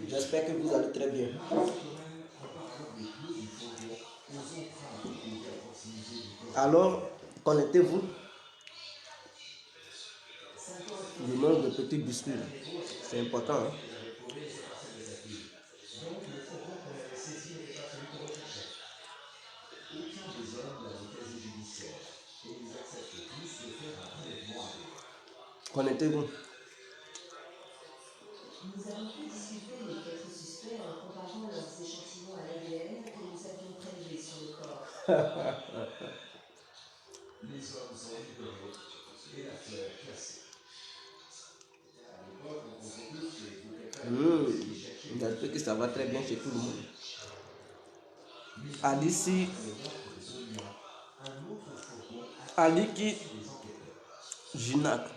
J'espère que vous allez très bien. Alors, connectez-vous. Je mange le petit biscuit. C'est important. Hein? Connectez-vous. Nous avons pu discuter les 4 suspects en comparant leurs échantillons à l'ADN que nous avions prélevés sur le corps. Les hommes sont libérés et l'affaire classée. J'espère que ça va très bien chez tout le monde. Alici, Aliki Ginac.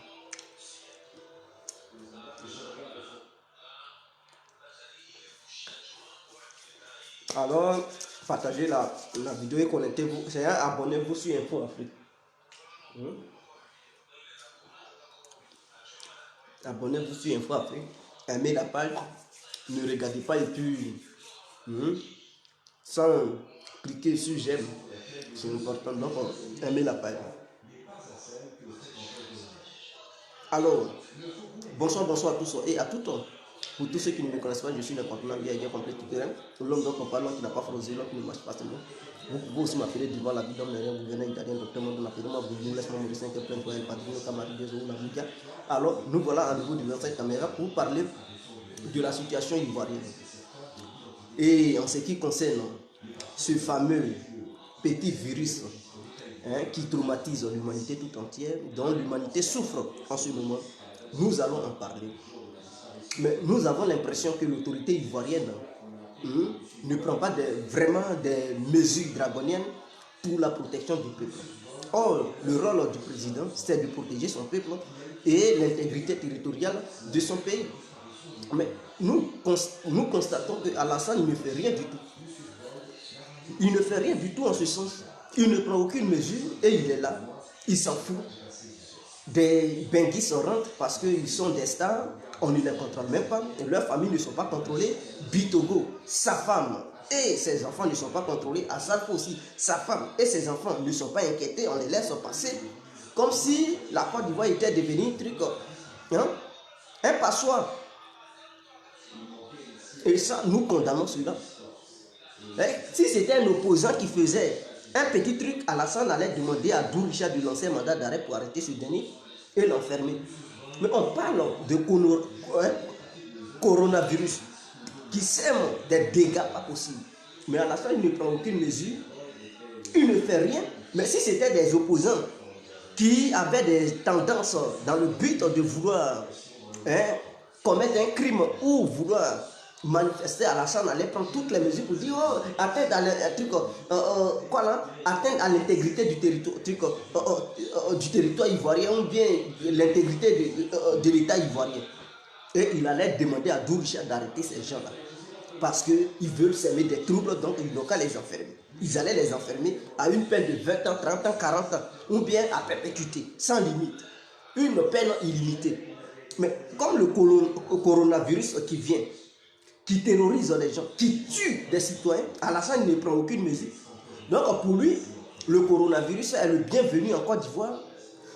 Alors, partagez la vidéo et connectez-vous. C'est abonnez-vous sur Info Afrique. Abonnez-vous sur Info Afrique. Aimez la page. Ne regardez pas et puis sans cliquer sur j'aime. C'est important. Donc, aimez la page. Alors, bonsoir à tous et à tout temps. Pour tous ceux qui ne me connaissent pas, je suis le contenant bien complet tout terrain. L'homme dont on parle, qui n'a pas frosé, l'homme qui ne marche pas seulement. Vous pouvez aussi m'appeler devant la vie d'homme, vous venez italien, docteur Mondo, l'appelez-moi, vous laissez-moi mourir 5 plein pour el padrino, camarade des eaux, la Bouga. Alors, nous voilà à nouveau du 25 caméra pour parler de la situation ivoirienne. Et en ce qui concerne ce fameux petit virus qui traumatise l'humanité tout entière, dont l'humanité souffre en ce moment, nous allons en parler. Mais nous avons l'impression que l'autorité ivoirienne ne prend pas vraiment des mesures draconiennes pour la protection du peuple. Or, le rôle du président, c'est de protéger son peuple et l'intégrité territoriale de son pays. Mais nous constatons qu'Alassane ne fait rien du tout. Il ne fait rien du tout en ce sens. Il ne prend aucune mesure et il est là. Il s'en fout. Des Benguis rentrent parce qu'ils sont des stars, on ne les contrôle même pas, et leurs familles ne sont pas contrôlées. Bitogo, sa femme et ses enfants ne sont pas contrôlés. Assalfo aussi, sa femme et ses enfants ne sont pas inquiétés, on les laisse passer. Comme si la Côte d'Ivoire était devenue un truc, un passoire. Et ça, nous condamnons cela. Si c'était un opposant qui faisait un petit truc, Alassane allait demander à Dourisha de lancer un mandat d'arrêt pour arrêter ce dernier et l'enfermer. Mais on parle de coronavirus qui sème des dégâts pas possibles. Mais Alassane ne prend aucune mesure, il ne fait rien. Mais si c'était des opposants qui avaient des tendances dans le but de vouloir commettre un crime ou vouloir manifester, Alassane allait prendre toutes les mesures pour dire atteindre à l'intégrité du territoire ivoirien ou bien l'intégrité de l'État ivoirien. Et il allait demander à Dourisha d'arrêter ces gens-là. Parce qu'ils veulent s'aimer des troubles, donc ils n'ont qu'à les enfermer. Ils allaient les enfermer à une peine de 20 ans, 30 ans, 40 ans, ou bien à perpétuité, sans limite. Une peine illimitée. Mais comme le coronavirus qui vient, qui terrorise les gens, qui tue des citoyens, Alassane ne prend aucune mesure. Donc pour lui, le coronavirus est le bienvenu en Côte d'Ivoire.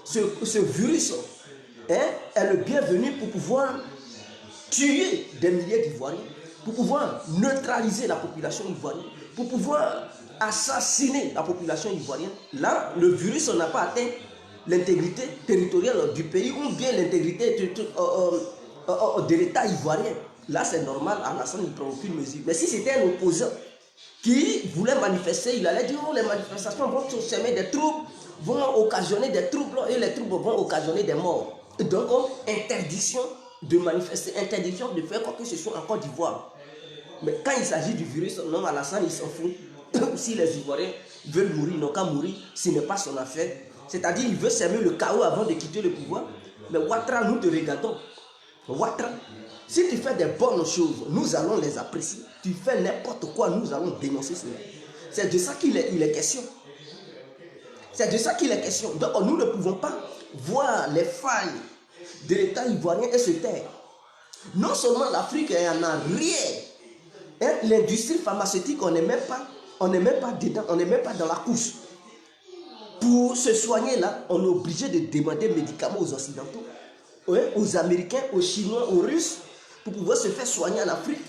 Ce virus est le bienvenu pour pouvoir tuer des milliers d'Ivoiriens, pour pouvoir neutraliser la population ivoirienne, pour pouvoir assassiner la population ivoirienne. Là, le virus n'a pas atteint l'intégrité territoriale du pays ou bien l'intégrité de l'État ivoirien. Là, c'est normal, Alassane ne prend aucune mesure. Mais si c'était un opposant qui voulait manifester, il allait dire les manifestations vont semer des troubles, vont occasionner des troubles et les troubles vont occasionner des morts. Et donc, interdiction de manifester, interdiction de faire quoi que ce soit en Côte d'Ivoire. Mais quand il s'agit du virus, non, Alassane, il s'en fout. Si les Ivoiriens veulent mourir, ils n'ont qu'à mourir, ce n'est pas son affaire. C'est-à-dire, il veut semer le chaos avant de quitter le pouvoir. Mais Ouattara, nous te regardons. Ouattara, si tu fais des bonnes choses, nous allons les apprécier. Tu fais n'importe quoi, nous allons dénoncer cela. C'est de ça qu'il est question. C'est de ça qu'il est question. Donc nous ne pouvons pas voir les failles de l'État ivoirien et se taire. Non seulement l'Afrique en a rien, hein, l'industrie pharmaceutique, on n'est même pas dedans, on n'est même pas dans la course. Pour se soigner là, on est obligé de demander des médicaments aux Occidentaux, hein, aux Américains, aux Chinois, aux Russes, pour pouvoir se faire soigner en Afrique.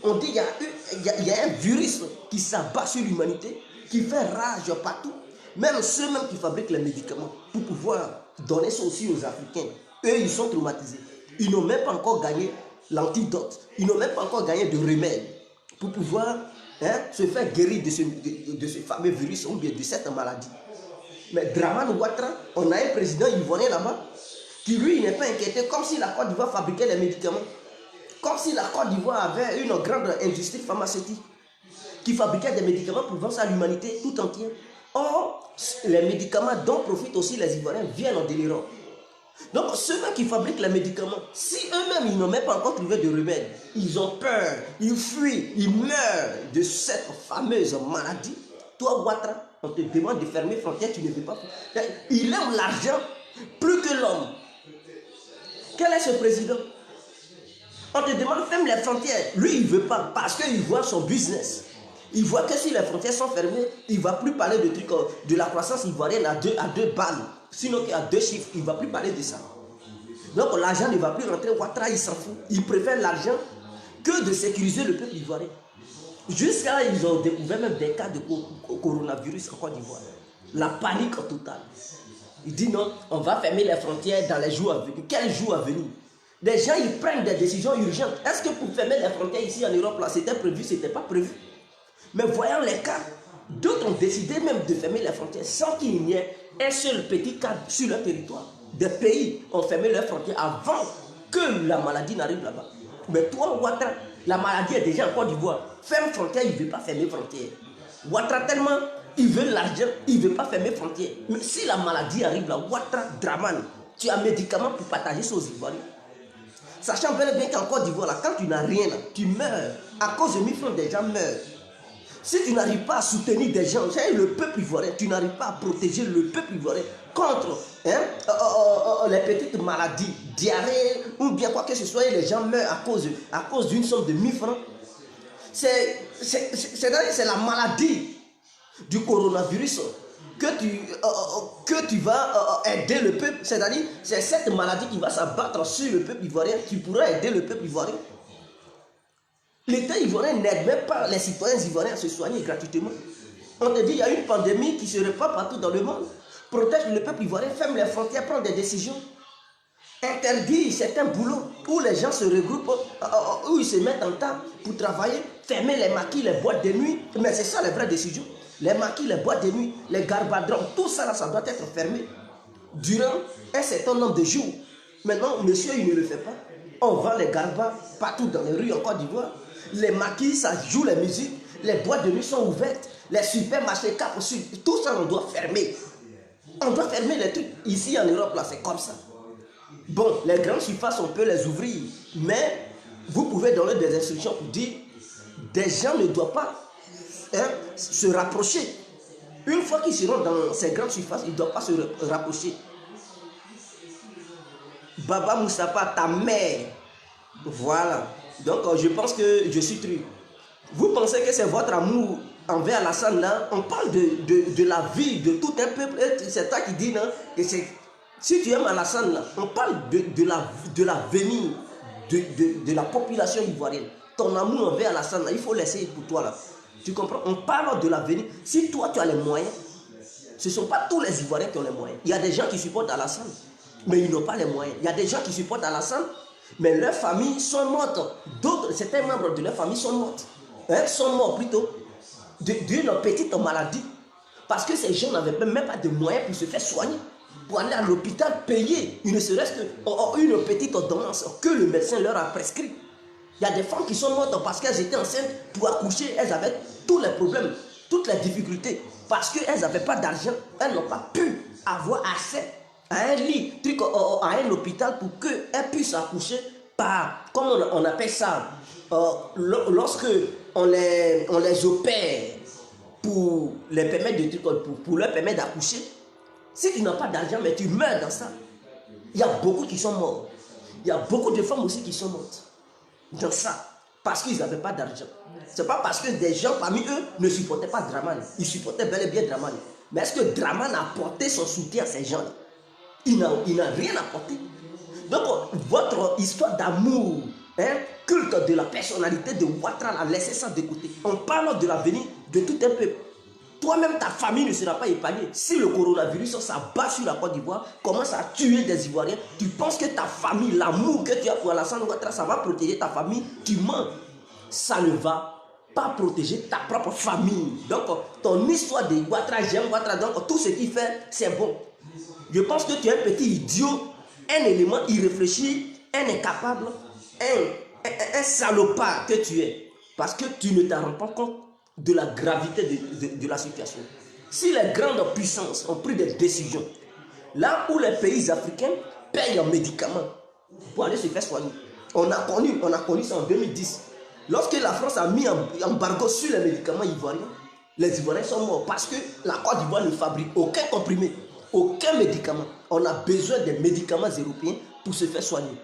On dit qu'il y a un virus qui s'abat sur l'humanité, qui fait rage partout. Même ceux-mêmes qui fabriquent les médicaments, pour pouvoir donner ça aussi aux Africains, eux, ils sont traumatisés. Ils n'ont même pas encore gagné l'antidote. Ils n'ont même pas encore gagné de remède pour pouvoir, hein, se faire guérir de ce fameux virus ou bien de cette maladie. Mais Dramane Ouattara, on a un président ivoirien là-bas qui lui n'est pas inquiété, comme si la Côte d'Ivoire fabriquait les médicaments. Comme si la Côte d'Ivoire avait une grande industrie pharmaceutique qui fabriquait des médicaments pour vendre ça à l'humanité tout entière. Or, les médicaments dont profitent aussi les Ivoiriens viennent en délirant. Donc, ceux-là qui fabriquent les médicaments, si eux-mêmes ils n'ont même pas encore trouvé de remède, ils ont peur, ils fuient, ils meurent de cette fameuse maladie. Toi, Ouattara, on te demande de fermer les frontières, tu ne veux pas. Il aime l'argent plus que l'homme. Quel est ce président? On te demande de fermer les frontières. Lui, il ne veut pas parce qu'il voit son business. Il voit que si les frontières sont fermées, il ne va plus parler de trucs de la croissance ivoirienne à deux balles. Sinon, à 2 chiffres, il ne va plus parler de ça. Donc, l'argent ne va plus rentrer. Ouattara, il s'en fout. Il préfère l'argent que de sécuriser le peuple ivoirien. Jusqu'à là, ils ont découvert même des cas de coronavirus en Côte d'Ivoire. La panique totale. Il dit non, on va fermer les frontières dans les jours à venir. Quels jours à venir? Des gens, ils prennent des décisions urgentes. Est-ce que pour fermer les frontières ici en Europe, là, c'était prévu, c'était pas prévu? Mais voyons les cas, d'autres ont décidé même de fermer les frontières sans qu'il n'y ait un seul petit cas sur leur territoire. Des pays ont fermé leurs frontières avant que la maladie n'arrive là-bas. Mais toi, Ouattara, la maladie est déjà en Côte d'Ivoire. Ferme frontière, il ne veut pas fermer frontière. Ouattara tellement, il veut l'argent, il ne veut pas fermer frontière. Mais si la maladie arrive là, Ouattara, Dramane, tu as un médicament pour partager ça aux Ivoiriens. Sachant bel et bien qu'en Côte d'Ivoire, là, quand tu n'as rien, là, tu meurs. À cause de 1000 francs, des gens meurent. Si tu n'arrives pas à soutenir des gens, le peuple ivoirien, tu n'arrives pas à protéger le peuple ivoirien contre les petites maladies, diarrhée ou bien quoi que ce soit, et les gens meurent à cause d'une somme de 1000 francs. C'est la maladie du coronavirus que tu vas aider le peuple. C'est-à-dire, c'est cette maladie qui va s'abattre sur le peuple ivoirien. Tu pourras aider le peuple ivoirien. L'État ivoirien n'aide même pas les citoyens ivoiriens à se soigner gratuitement. On te dit qu'il y a une pandémie qui se répand partout dans le monde. Protège le peuple ivoirien, ferme les frontières, prend des décisions. Interdit certains boulots où les gens se regroupent, où ils se mettent en temps pour travailler, fermer les maquis, les boîtes de nuit. Mais c'est ça les vraies décisions. Les maquis, les boîtes de nuit, les garbadrons, tout ça là, ça doit être fermé durant un certain nombre de jours. Maintenant, monsieur, il ne le fait pas. On vend les garbas partout dans les rues en Côte d'Ivoire. Les maquis, ça joue la musique. Les boîtes de nuit sont ouvertes. Les supermarchés, Cap Sud, tout ça, on doit fermer. On doit fermer les trucs. Ici, en Europe, là, c'est comme ça. Bon, les grandes surfaces, on peut les ouvrir. Mais vous pouvez donner des instructions pour dire des gens ne doivent pas se rapprocher. Une fois qu'ils seront dans ces grandes surfaces, ils ne doivent pas se rapprocher. Baba Moussapa, ta mère. Voilà. Donc, je pense que je suis truc. Vous pensez que c'est votre amour envers Alassane là? On parle de la vie de tout un peuple. C'est toi qui dis non, que si tu aimes Alassane là, on parle de l'avenir de la population ivoirienne. Ton amour envers Alassane là, il faut laisser pour toi là. Tu comprends? On parle de l'avenir. Si toi tu as les moyens, ce ne sont pas tous les Ivoiriens qui ont les moyens. Il y a des gens qui supportent Alassane, mais ils n'ont pas les moyens. Il y a des gens qui supportent Alassane, mais leurs familles sont mortes. D'autres, certains membres de leur famille sont morts. Sont morts plutôt d'une petite maladie. Parce que ces gens n'avaient même pas de moyens pour se faire soigner. Pour aller à l'hôpital, payer, ne serait-ce qu'une petite ordonnance que le médecin leur a prescrit. Il y a des femmes qui sont mortes parce qu'elles étaient enceintes pour accoucher. Elles avaient tous les problèmes, toutes les difficultés. Parce qu'elles n'avaient pas d'argent, elles n'ont pas pu avoir accès à un lit, à un hôpital pour qu'elles puissent accoucher par, comme on appelle ça, lorsque on les opère pour les permettre pour leur permettre d'accoucher, si tu n'as pas d'argent, mais tu meurs dans ça. Il y a beaucoup qui sont morts. Il y a beaucoup de femmes aussi qui sont mortes dans ça, parce qu'ils n'avaient pas d'argent. Ce n'est pas parce que des gens parmi eux ne supportaient pas Dramane. Ils supportaient bel et bien Dramane. Mais est-ce que Dramane a apporté son soutien à ces gens-là? Il n'a rien apporté. Donc, votre histoire d'amour, culte de la personnalité de Ouattara, laissez ça de côté. On parle de l'avenir de tout un peuple. Toi-même, ta famille ne sera pas épargnée. Si le coronavirus s'abat sur la Côte d'Ivoire, commence à tuer des Ivoiriens, tu penses que ta famille, l'amour que tu as pour Alassane Ouattara, ça va protéger ta famille? Tu mens. Ça ne va pas protéger ta propre famille. Donc, ton histoire de Ouattara, j'aime Ouattara, donc tout ce qu'il fait, c'est bon. Je pense que tu es un petit idiot, un élément irréfléchi, un incapable, un salopard que tu es. Parce que tu ne t'en rends pas compte de la gravité de la situation. Si les grandes puissances ont pris des décisions, là où les pays africains payent en médicaments pour aller se faire soigner, on a connu ça en 2010. Lorsque la France a mis un embargo sur les médicaments ivoiriens, les Ivoiriens sont morts parce que la Côte d'Ivoire ne fabrique aucun comprimé, aucun médicament. On a besoin des médicaments européens pour se faire soigner.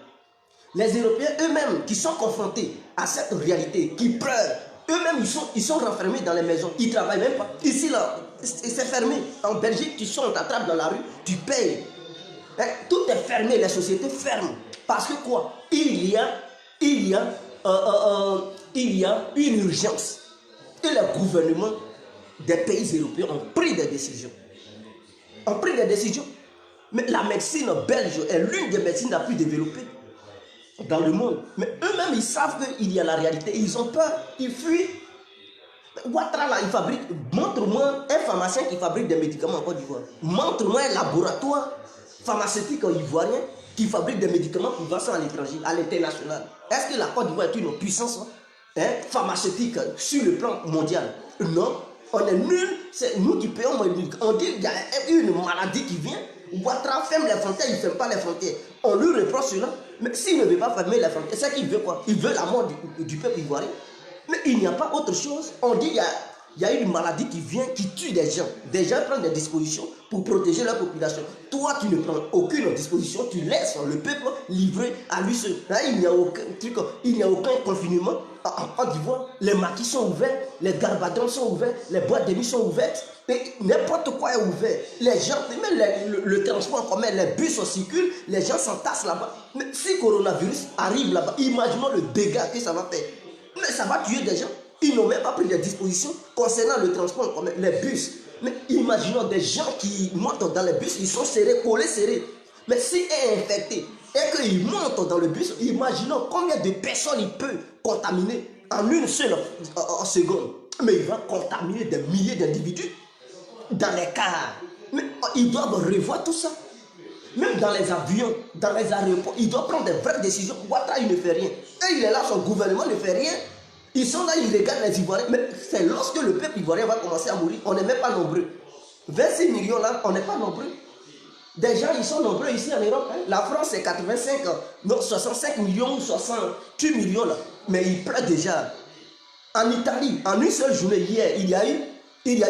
Les Européens eux-mêmes qui sont confrontés à cette réalité, qui pleurent, eux-mêmes ils sont renfermés dans les maisons, ils ne travaillent même pas. Ici, là, c'est fermé. En Belgique, tu sors, on t'attrape dans la rue, tu payes. Tout est fermé, les sociétés ferment. Parce que quoi? Il y a une urgence. Et les gouvernements des pays européens ont pris des décisions. Mais la médecine belge est l'une des médecines la plus développée dans le monde. Mais eux-mêmes, ils savent qu'il y a la réalité. Ils ont peur, ils fuient. Ouattara, là, il fabrique. Montre-moi un pharmacien qui fabrique des médicaments en Côte d'Ivoire. Montre-moi un laboratoire pharmaceutique ivoirien qui fabrique des médicaments pour vendre ça à l'étranger, à l'international. Est-ce que la Côte d'Ivoire est une puissance pharmaceutique sur le plan mondial? Non. On est nuls, c'est nous qui payons. On dit qu'il y a une maladie qui vient. Ouattara ferme les frontières, il ne ferme pas les frontières. On lui reproche cela. Mais s'il ne veut pas fermer les frontières, c'est qu'il veut quoi? Il veut la mort du peuple ivoirien. Mais il n'y a pas autre chose. On dit qu'il y a une maladie qui vient, qui tue des gens. Des gens prennent des dispositions pour protéger leur population. Toi, tu ne prends aucune disposition, tu laisses le peuple livré à lui seul. Là, il n'y a aucun confinement en Côte d'Ivoire. Les maquis sont ouverts, les garbadons sont ouverts, les boîtes de nuit sont ouvertes. N'importe quoi est ouvert. Les gens, même le transport en commun, les bus circulent, les gens s'entassent là-bas. Mais si le coronavirus arrive là-bas, imaginons le dégât que ça va faire. Mais ça va tuer des gens. Ils n'ont même pas pris des dispositions concernant le transport en commun, les bus. Mais imaginons des gens qui montent dans les bus, ils sont serrés, collés serrés. Mais s'il est infecté et qu'il monte dans le bus, imaginons combien de personnes il peut contaminer en une seule seconde. Mais il va contaminer des milliers d'individus dans les cars. Mais ils doivent revoir tout ça. Même dans les avions, dans les aéroports, il doit prendre des vraies décisions. Ouattara, il ne fait rien. Et il est là, son gouvernement ne fait rien. Ils sont là, ils regardent les Ivoiriens. Mais c'est lorsque le peuple ivoirien va commencer à mourir, on n'est même pas nombreux. 26 millions là, on n'est pas nombreux. Des gens, ils sont nombreux ici en Europe. La France, c'est 65 millions ou 68 millions là. Mais il pleut déjà. En Italie, en une seule journée, hier, il y a eu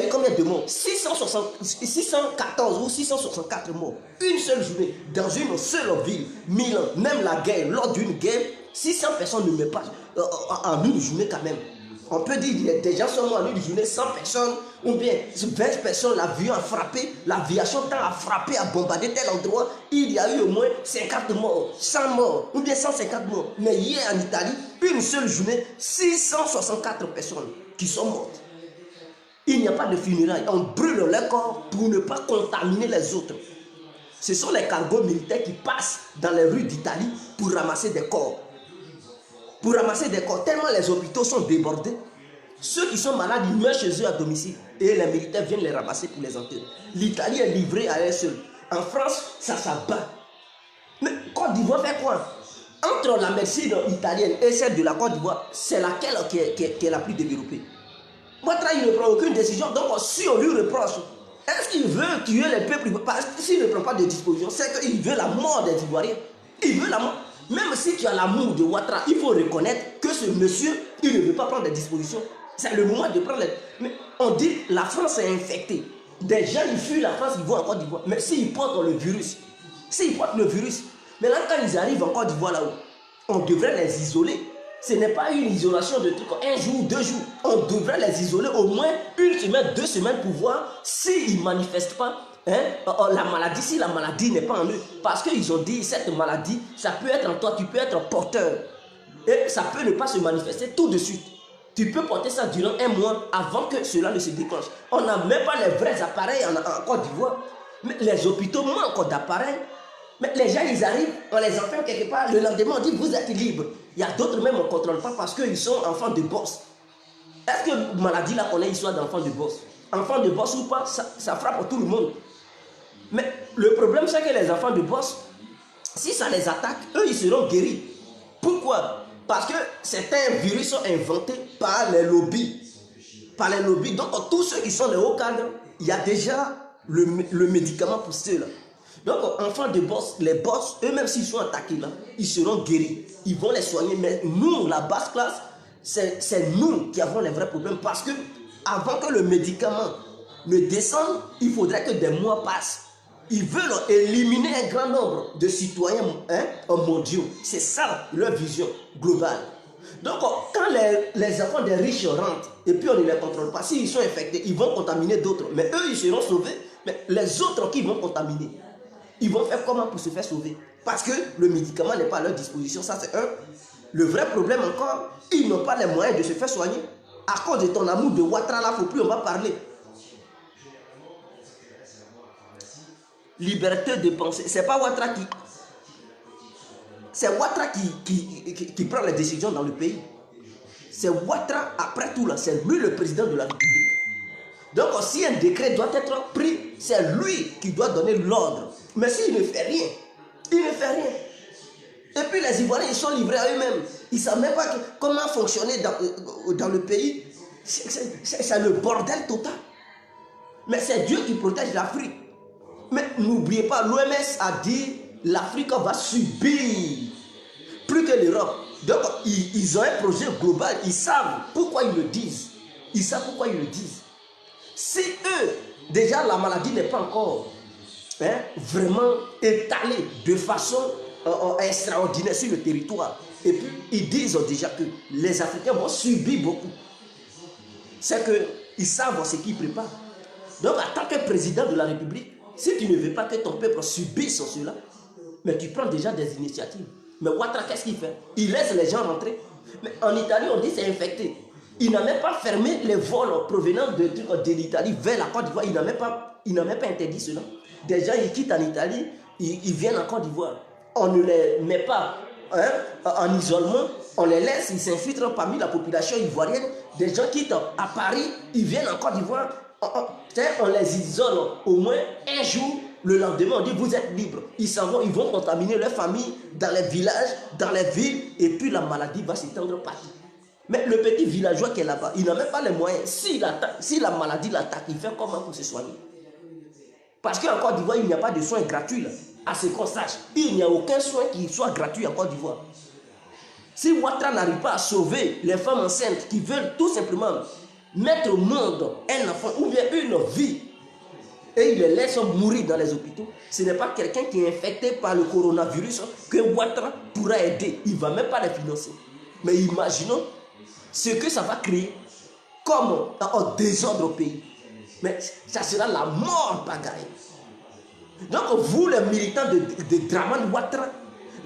combien de morts? 614 ou 664 morts. Une seule journée, dans une seule ville. Milan, même la guerre, lors d'une guerre, 600 personnes ne meurent pas en une journée quand même. On peut dire que des gens sont morts en une journée, 100 personnes, ou bien 20 personnes, l'avion a frappé, l'aviation tend à frapper, à bombarder tel endroit. Il y a eu au moins 50 morts, 100 morts, ou bien 150 morts. Mais hier en Italie, une seule journée, 664 personnes qui sont mortes. Il n'y a pas de funérailles. On brûle les corps pour ne pas contaminer les autres. Ce sont les cargos militaires qui passent dans les rues d'Italie pour ramasser des corps. Pour ramasser des corps, tellement les hôpitaux sont débordés. Ceux qui sont malades, ils meurent chez eux à domicile. Et les militaires viennent les ramasser pour les enterrer. L'Italie est livrée à elle seule. En France, ça s'abat. Mais Côte d'Ivoire fait quoi? Entre la médecine italienne et celle de la Côte d'Ivoire, c'est laquelle qui est la plus développée? Ouattara, il ne prend aucune décision. Donc, si on lui reproche, est-ce qu'il veut tuer les peuples? Parce que s'il ne prend pas de disposition, c'est qu'il veut la mort des Ivoiriens. Il veut la mort. Même si tu as l'amour de Ouattara, il faut reconnaître que ce monsieur, il ne veut pas prendre des dispositions. C'est le moment de prendre les... Mais on dit la France est infectée. Des gens, ils fuient la France, ils vont en Côte d'Ivoire. Mais s'ils portent le virus, mais là, quand ils arrivent en Côte d'Ivoire, là-haut, on devrait les isoler. Ce n'est pas une isolation de trucs, un jour, 2 jours. On devrait les isoler au moins 1 semaine, 2 semaines pour voir s'ils ne manifestent pas la maladie, si la maladie n'est pas en eux. Parce qu'ils ont dit, cette maladie, ça peut être en toi, tu peux être porteur. Et ça peut ne pas se manifester tout de suite. Tu peux porter ça durant 1 mois avant que cela ne se déclenche. On n'a même pas les vrais appareils en Côte d'Ivoire. Mais les hôpitaux manquent d'appareils. Mais les gens, ils arrivent, on les enferme quelque part. Le lendemain, on dit, vous êtes libre. Il y a d'autres même, on ne contrôle pas parce qu'ils sont enfants de boss. Est-ce que maladie là qu'on a histoire d'enfants de boss? Enfants de boss ou pas, ça frappe tout le monde. Mais le problème, c'est que les enfants de boss, si ça les attaque, eux, ils seront guéris. Pourquoi? Parce que certains virus sont inventés par les lobbies. Par les lobbies. Donc, tous ceux qui sont les hauts cadres, il y a déjà le médicament pour ceux-là. Donc, enfants de boss, les boss, eux-mêmes, s'ils sont attaqués là, ils seront guéris. Ils vont les soigner. Mais nous, la basse classe, c'est nous qui avons les vrais problèmes. Parce que avant que le médicament ne descende, il faudrait que des mois passent. Ils veulent éliminer un grand nombre de citoyens mondiaux. C'est ça leur vision globale. Donc, quand les enfants des riches rentrent et puis on ne les contrôle pas, s'ils sont infectés, ils vont contaminer d'autres. Mais eux, ils seront sauvés. Mais les autres qui vont contaminer, ils vont faire comment pour se faire sauver? Parce que le médicament n'est pas à leur disposition. Ça, c'est un. Le vrai problème encore, ils n'ont pas les moyens de se faire soigner. À cause de ton amour de Ouattara, là, il ne faut plus, on va parler. Liberté de penser. C'est pas Ouattara qui... C'est Ouattara qui prend les décisions dans le pays. C'est Ouattara, après tout, là, c'est lui le président de la République. Donc, si un décret doit être pris, c'est lui qui doit donner l'ordre. Mais s'il ne fait rien, il ne fait rien. Et puis les Ivoiriens, ils sont livrés à eux-mêmes. Ils ne savent même pas comment fonctionner dans le pays. C'est le bordel total. Mais c'est Dieu qui protège l'Afrique. Mais n'oubliez pas, l'OMS a dit l'Afrique va subir plus que l'Europe. Donc, ils ont un projet global. Ils savent pourquoi ils le disent. Ils savent pourquoi ils le disent. Si eux, déjà la maladie n'est pas encore vraiment étalée de façon extraordinaire sur le territoire, et puis ils disent déjà que les Africains vont subir beaucoup, c'est qu'ils savent ce qu'ils préparent. Donc, en tant que président de la République, si tu ne veux pas que ton peuple subisse cela, mais tu prends déjà des initiatives. Mais Ouattara, qu'est-ce qu'il fait? Il laisse les gens rentrer. Mais en Italie, on dit c'est infecté. Il n'a même pas fermé les vols provenant de l'Italie vers la Côte d'Ivoire. Il n'a même pas interdit cela. Des gens, ils quittent en Italie, ils viennent en Côte d'Ivoire. On ne les met pas en isolement, on les laisse, ils s'infiltrent parmi la population ivoirienne. Des gens quittent à Paris, ils viennent en Côte d'Ivoire. On les isole au moins 1 jour. Le lendemain, on dit vous êtes libres. Ils s'en vont, ils vont contaminer leur famille dans les villages, dans les villes, et puis la maladie va s'étendre partout. Mais le petit villageois qui est là-bas, il n'a même pas les moyens. Si la maladie l'attaque, il fait comment pour se soigner? Parce qu'en Côte d'Ivoire, il n'y a pas de soins gratuits. Là. À ce qu'on sache, il n'y a aucun soin qui soit gratuit en Côte d'Ivoire. Si Ouattara n'arrive pas à sauver les femmes enceintes qui veulent tout simplement mettre au monde un enfant ou bien une vie, et il les laisse mourir dans les hôpitaux, ce n'est pas quelqu'un qui est infecté par le coronavirus que Ouattara pourra aider. Il ne va même pas les financer. Mais imaginons ce que ça va créer comme un désordre au pays. Mais ça sera la mort pagaille. Donc vous les militants de Dramane Ouattara,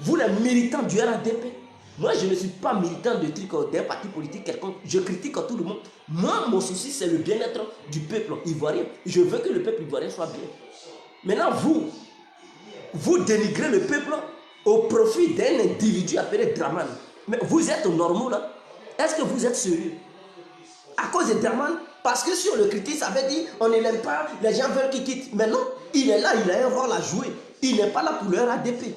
vous les militants du RADP, moi je ne suis pas militant d'un parti politique quelconque, je critique tout le monde. Moi mon souci c'est le bien-être du peuple ivoirien. Je veux que le peuple ivoirien soit bien. Maintenant vous dénigrez le peuple au profit d'un individu appelé Dramane. Mais vous êtes normaux là? Est-ce que vous êtes sérieux? À cause de Dramane? Parce que si on le critique, ça veut dire on ne l'aime pas, les gens veulent qu'il quitte. Mais non, il est là, il a un rôle à jouer. Il n'est pas là pour le RADP.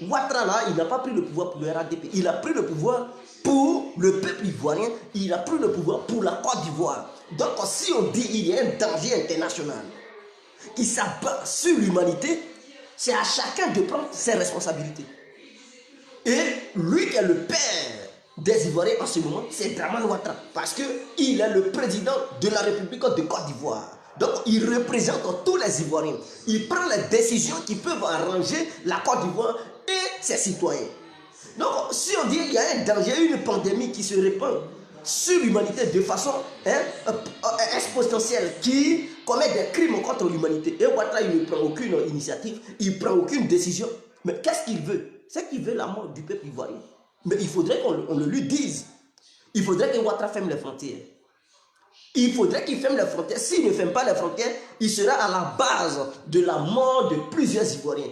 Ouattara là, il n'a pas pris le pouvoir pour le RADP. Il a pris le pouvoir pour le peuple ivoirien. Il a pris le pouvoir pour la Côte d'Ivoire. Donc si on dit qu'il y a un danger international qui s'abat sur l'humanité, c'est à chacun de prendre ses responsabilités. Et lui qui est le père des Ivoiriens en ce moment, c'est Dramane Ouattara. Parce qu'il est le président de la République de Côte d'Ivoire. Donc il représente tous les Ivoiriens. Il prend les décisions qui peuvent arranger la Côte d'Ivoire et ses citoyens. Donc si on dit qu'il y a un danger, une pandémie qui se répand sur l'humanité de façon exponentielle, qui commet des crimes contre l'humanité, et Ouattara il ne prend aucune initiative, il ne prend aucune décision, mais qu'est-ce qu'il veut? C'est qu'il veut la mort du peuple ivoirien. Mais il faudrait qu'on le lui dise. Il faudrait que Ouattara ferme les frontières. Il faudrait qu'il ferme les frontières. S'il ne ferme pas les frontières, il sera à la base de la mort de plusieurs Ivoiriens.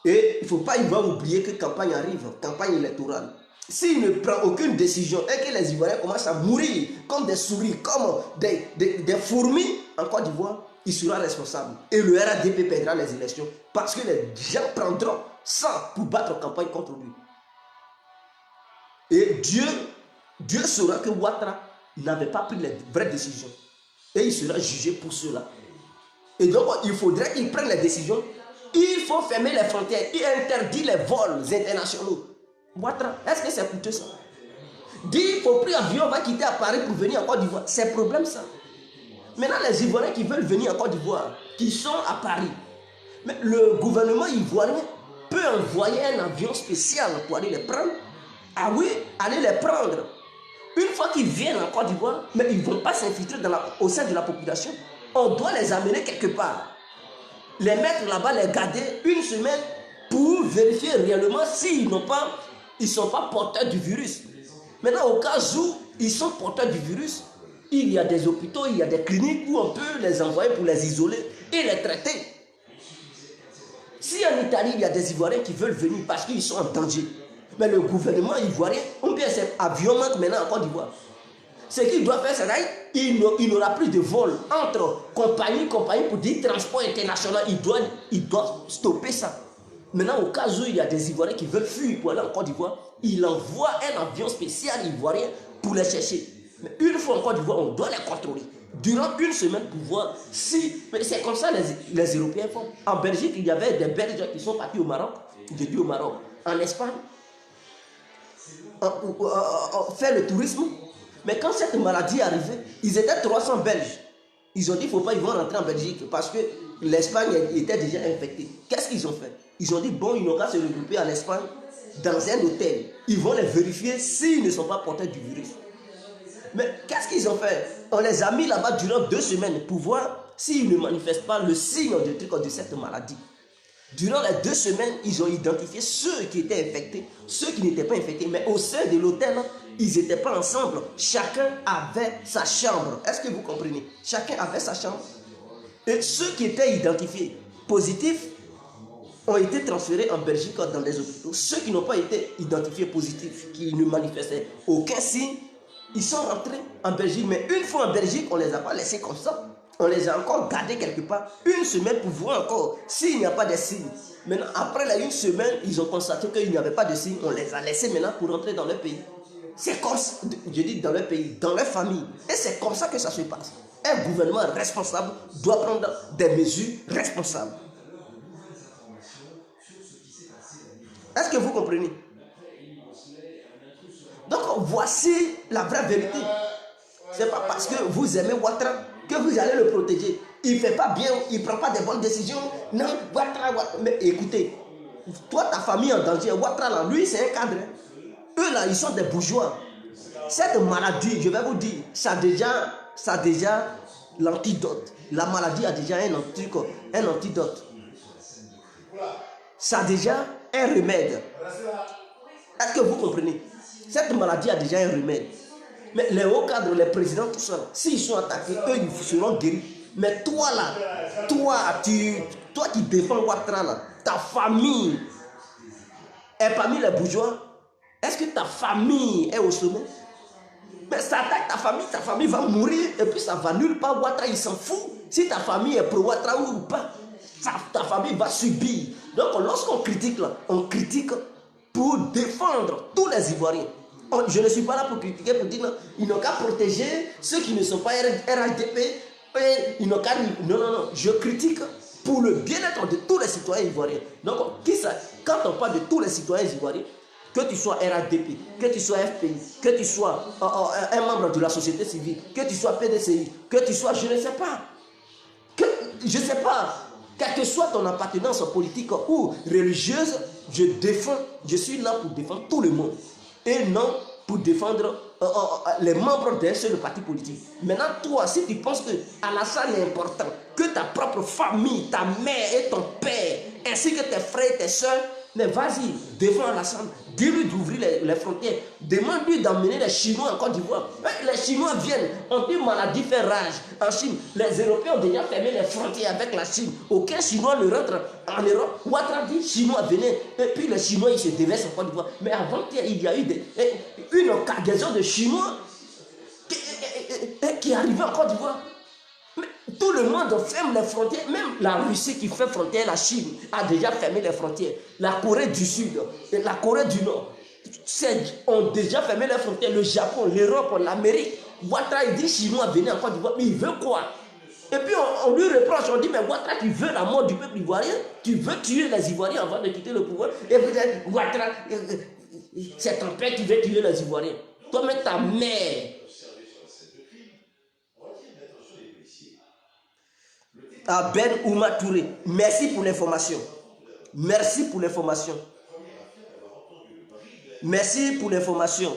Et il ne faut pas oublier que campagne arrive, campagne électorale. S'il ne prend aucune décision et que les Ivoiriens commencent à mourir comme des souris, comme des fourmis en Côte d'Ivoire, il sera responsable. Et le RADP perdra les élections parce que les gens prendront ça pour battre campagne contre lui. Et Dieu saura que Ouattara n'avait pas pris les vraies décisions. Et il sera jugé pour cela. Et donc, il faudrait qu'il prenne les décisions. Il faut fermer les frontières. Il interdit les vols internationaux. Ouattara, est-ce que c'est coûteux ça? Dit qu'il ne faut plus avion va quitter à Paris pour venir en Côte d'Ivoire. C'est problème ça. Maintenant, les Ivoiriens qui veulent venir en Côte d'Ivoire, qui sont à Paris, mais le gouvernement ivoirien peut envoyer un avion spécial pour aller les prendre. Ah oui, aller les prendre. Une fois qu'ils viennent en Côte d'Ivoire, mais ils ne vont pas s'infiltrer au sein de la population. On doit les amener quelque part. Les mettre là-bas, les garder une semaine pour vérifier réellement s'ils ne sont pas porteurs du virus. Maintenant, au cas où ils sont porteurs du virus, il y a des hôpitaux, il y a des cliniques où on peut les envoyer pour les isoler et les traiter. Si en Italie, il y a des Ivoiriens qui veulent venir parce qu'ils sont en danger, mais le gouvernement ivoirien, ou bien cet avion manque maintenant en Côte d'Ivoire. Ce qu'il doit faire, c'est qu'il n'aura plus de vol entre compagnie pour dire transport international. Il doit stopper ça. Maintenant, au cas où il y a des Ivoiriens qui veulent fuir pour aller en Côte d'Ivoire, il envoie un avion spécial ivoirien pour les chercher. Mais une fois en Côte d'Ivoire, on doit les contrôler. Durant une semaine pour voir si... Mais c'est comme ça les Européens font. En Belgique, il y avait des Belges qui sont partis au Maroc. J'ai dit au Maroc. En Espagne, faire le tourisme. Mais quand cette maladie est arrivée, ils étaient 300 Belges. Ils ont dit qu'il ne faut pas, ils vont rentrer en Belgique parce que l'Espagne était déjà infectée. Qu'est-ce qu'ils ont fait? Ils ont dit, bon, ils n'ont qu'à se regrouper en Espagne dans un hôtel. Ils vont les vérifier s'ils ne sont pas porteurs du virus. Mais qu'est-ce qu'ils ont fait? On les a mis là-bas durant 2 semaines pour voir s'ils ne manifestent pas le signe de cette maladie. Durant les 2 semaines, ils ont identifié ceux qui étaient infectés, ceux qui n'étaient pas infectés. Mais au sein de l'hôtel, ils n'étaient pas ensemble. Chacun avait sa chambre. Est-ce que vous comprenez? Chacun avait sa chambre. Et ceux qui étaient identifiés positifs ont été transférés en Belgique dans des hôpitaux. Ceux qui n'ont pas été identifiés positifs, qui ne manifestaient aucun signe, ils sont rentrés en Belgique. Mais une fois en Belgique, on ne les a pas laissés comme ça. On les a encore gardés quelque part, une semaine pour voir encore s'il n'y a pas de signes. Maintenant, après la 1 semaine, ils ont constaté qu'il n'y avait pas de signes. On les a laissés maintenant pour rentrer dans leur pays. C'est comme ça, je dis dans leur pays, dans leur famille. Et c'est comme ça que ça se passe. Un gouvernement responsable doit prendre des mesures responsables. Est-ce que vous comprenez? Donc, voici la vraie vérité. Ce n'est pas parce que vous aimez Ouattara que vous allez le protéger. Il ne fait pas bien, il ne prend pas de bonnes décisions. Non, Ouattara. Mais écoutez, toi, ta famille en danger, Ouattara, là, lui, c'est un cadre. Eux, là, ils sont des bourgeois. Cette maladie, je vais vous dire, ça a déjà l'antidote. La maladie a déjà un antidote. Ça a déjà un remède. Est-ce que vous comprenez? Cette maladie a déjà un remède. Mais les hauts cadres, les présidents, tout ça, s'ils sont attaqués, eux, ils seront guéris. Mais toi, là, toi qui défends Ouattara, là, ta famille est parmi les bourgeois. Est-ce que ta famille est au sommet? Mais ça attaque ta famille va mourir et puis ça va nulle part. Ouattara, il s'en fout. Si ta famille est pro-Ouattara ou pas, ta famille va subir. Donc lorsqu'on critique, là, on critique pour défendre tous les Ivoiriens. Je ne suis pas là pour critiquer, pour dire non, ils n'ont qu'à protéger ceux qui ne sont pas RHDP. Ils n'ont qu'à... Non, non, non. Je critique pour le bien-être de tous les citoyens ivoiriens. Donc, quand on parle de tous les citoyens ivoiriens, que tu sois RADP, que tu sois FPI, que tu sois un membre de la société civile, que tu sois PDCI, que tu sois, je ne sais pas, je ne sais pas, quelle que soit ton appartenance politique ou religieuse, je suis là pour défendre tout le monde et non pour défendre les membres d'un seul parti politique. Maintenant, toi, si tu penses que Alassane est important, que ta propre famille, ta mère et ton père, ainsi que tes frères et tes soeurs, mais vas-y, défends Alassane, dis-lui d'ouvrir les frontières, demande-lui d'emmener les Chinois en Côte d'Ivoire. Les Chinois viennent, une maladie fait rage en Chine. Les Européens ont déjà fermé les frontières avec la Chine. Aucun Chinois ne rentre en Europe. Ouattara dit Chinois venez, et puis les Chinois ils se déversent en Côte d'Ivoire. Mais avant-hier, il y a eu une cargaison de Chinois qui est arrivée en Côte d'Ivoire. Tout le monde ferme les frontières, même la Russie qui fait frontière, la Chine a déjà fermé les frontières. La Corée du Sud et la Corée du Nord ont déjà fermé les frontières. Le Japon, l'Europe, l'Amérique. Ouattara, il dit Chinois, venez en Côte d'Ivoire, mais il veut quoi? Et puis on lui reproche, on dit, mais Ouattara, tu veux la mort du peuple ivoirien? Tu veux tuer les Ivoiriens avant de quitter le pouvoir? Et vous dites, Ouattara, c'est ton père qui veut tuer les Ivoiriens. Toi-même, ta mère. À Ben Ouma Touré, merci pour l'information. Merci pour l'information. Merci pour l'information.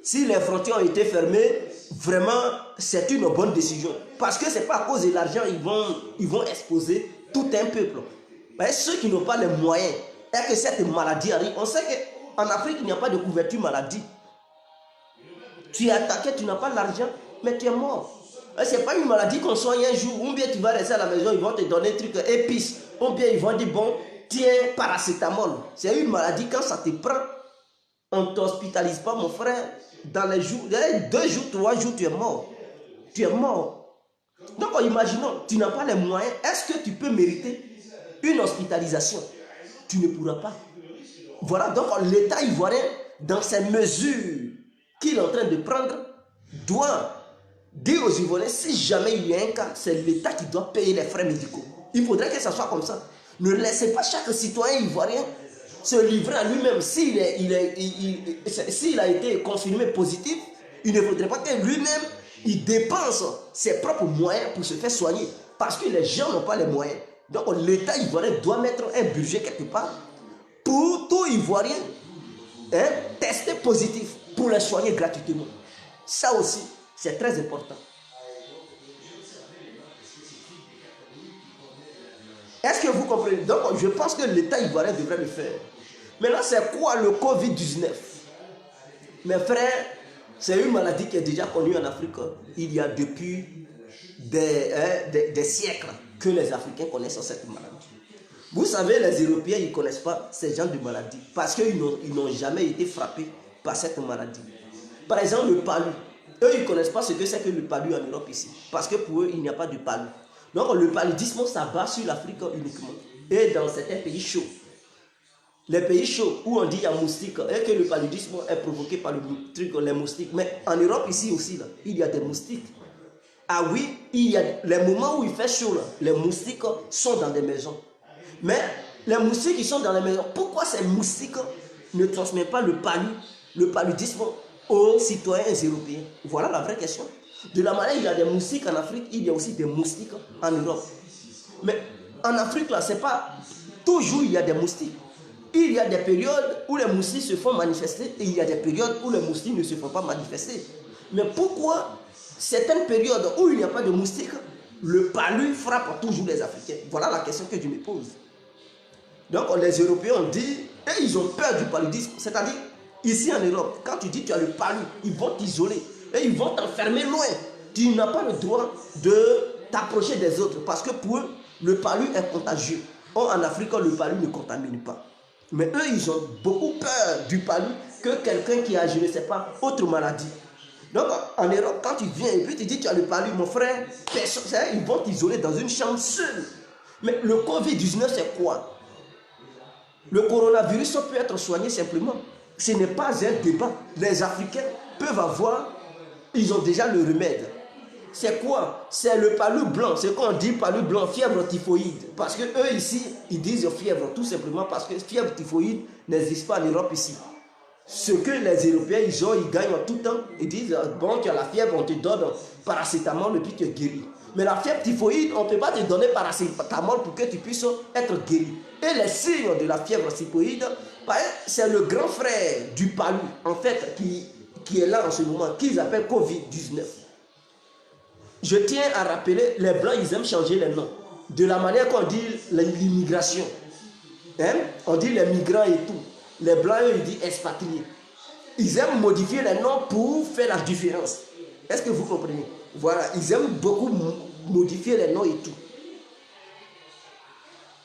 Si les frontières ont été fermées, vraiment, c'est une bonne décision. Parce que ce n'est pas à cause de l'argent ils vont exposer tout un peuple. Mais ceux qui n'ont pas les moyens, et que cette maladie arrive, on sait qu'en Afrique, il n'y a pas de couverture maladie. Tu es attaqué, tu n'as pas l'argent, mais tu es mort. Ce n'est pas une maladie qu'on soigne un jour, ou bien tu vas rester à la maison, ils vont te donner un truc épice, ou bien ils vont dire, bon, tiens, paracétamol. C'est une maladie, quand ça te prend, on ne t'hospitalise pas, mon frère. Dans les jours, 2 jours, 3 jours, tu es mort. Tu es mort. Donc, imaginons, tu n'as pas les moyens. Est-ce que tu peux mériter une hospitalisation? Tu ne pourras pas. Voilà, donc l'État ivoirien, dans ces mesures qu'il est en train de prendre, doit dire aux Ivoiriens, si jamais il y a un cas, c'est l'État qui doit payer les frais médicaux. Il faudrait que ça soit comme ça. Ne laissez pas chaque citoyen ivoirien se livrer à lui-même. S'il a été confirmé positif, il ne faudrait pas que lui-même il dépense ses propres moyens pour se faire soigner. Parce que les gens n'ont pas les moyens. Donc l'État ivoirien doit mettre un budget quelque part pour tout Ivoirien tester positif pour les soigner gratuitement. Ça aussi, c'est très important. Est-ce que vous comprenez? Donc, je pense que l'État ivoirien devrait le faire. Maintenant, c'est quoi le Covid-19? Mes frères, c'est une maladie qui est déjà connue en Afrique. Il y a depuis des siècles que les Africains connaissent cette maladie. Vous savez, les Européens, ils ne connaissent pas ces genres de maladies parce qu'ils n'ont jamais été frappés par cette maladie. Par exemple, le palu. Eux, ils ne connaissent pas ce que c'est que le palu en Europe ici. Parce que pour eux, il n'y a pas de palu. Donc, le paludisme, ça bat sur l'Afrique uniquement. Et dans certains pays chauds. Les pays chauds où on dit qu'il y a moustique et que le paludisme est provoqué par les moustiques. Mais en Europe, ici aussi, là, il y a des moustiques. Ah oui, il y a les moments où il fait chaud, là, les moustiques sont dans des maisons. Mais les moustiques qui sont dans les maisons, pourquoi ces moustiques ne transmettent pas le paludisme aux citoyens européens? Voilà la vraie question. De la manière, il y a des moustiques en Afrique, il y a aussi des moustiques en Europe. Mais en Afrique, là, c'est pas toujours il y a des moustiques. Il y a des périodes où les moustiques se font manifester et il y a des périodes où les moustiques ne se font pas manifester. Mais pourquoi certaines périodes où il n'y a pas de moustiques, le palu frappe toujours les Africains? Voilà la question que je me pose. Donc les Européens ont dit, et ils ont peur du paludisme. C'est-à-dire, ici en Europe, quand tu dis que tu as le palu, ils vont t'isoler. Et ils vont t'enfermer loin. Tu n'as pas le droit de t'approcher des autres. Parce que pour eux, le palu est contagieux. Or, en Afrique, le palu ne contamine pas. Mais eux, ils ont beaucoup peur du palu que quelqu'un qui a, je ne sais pas, autre maladie. Donc, en Europe, quand tu viens et puis tu dis que tu as le palu, mon frère, ils vont t'isoler dans une chambre seule. Mais le Covid-19, c'est quoi? Le coronavirus peut être soigné simplement. Ce n'est pas un débat. Les Africains peuvent avoir, ils ont déjà le remède. c'est quoi? C'est le palu blanc. C'est qu'on dit palu blanc, fièvre typhoïde. Parce que eux ici, ils disent fièvre, tout simplement parce que fièvre typhoïde n'existe pas en Europe ici. Ce que les Européens, ils gagnent en tout temps. Ils disent, bon, tu as la fièvre, on te donne paracétamol et puis tu es guéri. Mais la fièvre typhoïde, on ne peut pas te donner paracétamol pour que tu puisses être guéri. Et les signes de la fièvre typhoïde, c'est le grand frère du palu, en fait, qui est là en ce moment, qu'ils appellent Covid-19. Je tiens à rappeler, les Blancs, ils aiment changer les noms. De la manière qu'on dit l'immigration. Hein? On dit les migrants et tout. Les Blancs, eux, ils disent expatriés. Ils aiment modifier les noms pour faire la différence. Est-ce que vous comprenez? Voilà, ils aiment beaucoup modifier les noms et tout.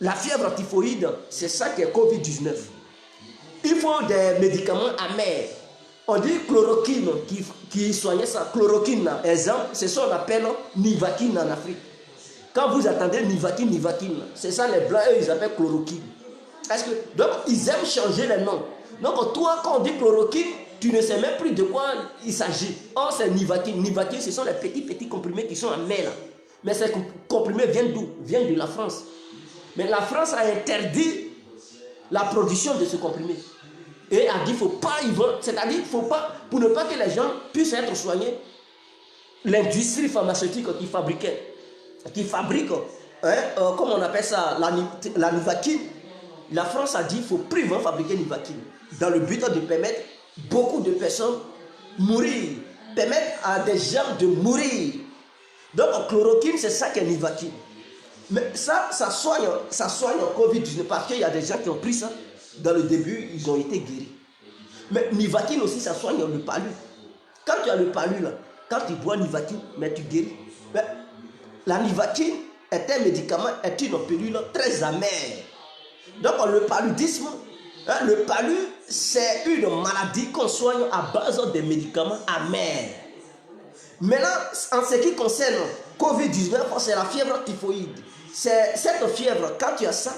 La fièvre typhoïde, c'est ça qui est Covid-19. Il faut des médicaments amers. On dit chloroquine qui soignait ça. Chloroquine, exemple, c'est ça qu'on appelle Nivaquine en Afrique. Quand vous attendez Nivaquine, c'est ça les Blancs, eux, ils appellent chloroquine. Donc, ils aiment changer les noms. Donc, toi, quand on dit chloroquine, tu ne sais même plus de quoi il s'agit. Or, c'est Nivaquine. Nivaquine, ce sont les petits comprimés qui sont amers. Mais ces comprimés viennent d'où? Viennent de la France. Mais la France a interdit la production de ce comprimé. Et a dit, il ne faut pas y vendre. C'est-à-dire, il ne faut pas, pour ne pas que les gens puissent être soignés, l'industrie pharmaceutique qui fabrique, comment on appelle ça, la Nivaquine, la France a dit, il ne faut plus fabriquer Nivaquine, dans le but de permettre beaucoup de personnes mourir, permettre à des gens de mourir. Donc, chloroquine, c'est ça qui est Nivaquine. Mais ça soigne Covid-19 parce qu'il y a des gens qui ont pris ça. Dans le début, ils ont été guéris. Mais Nivaquine aussi, ça soigne le palu. Quand tu as le palu, là, quand tu bois Nivaquine, mais tu guéris. Mais la Nivaquine est un médicament, est une pilule très amère. Donc le paludisme, le palu, c'est une maladie qu'on soigne à base des médicaments amers. Maintenant, en ce qui concerne Covid-19, c'est la fièvre typhoïde. C'est cette fièvre, quand tu as ça,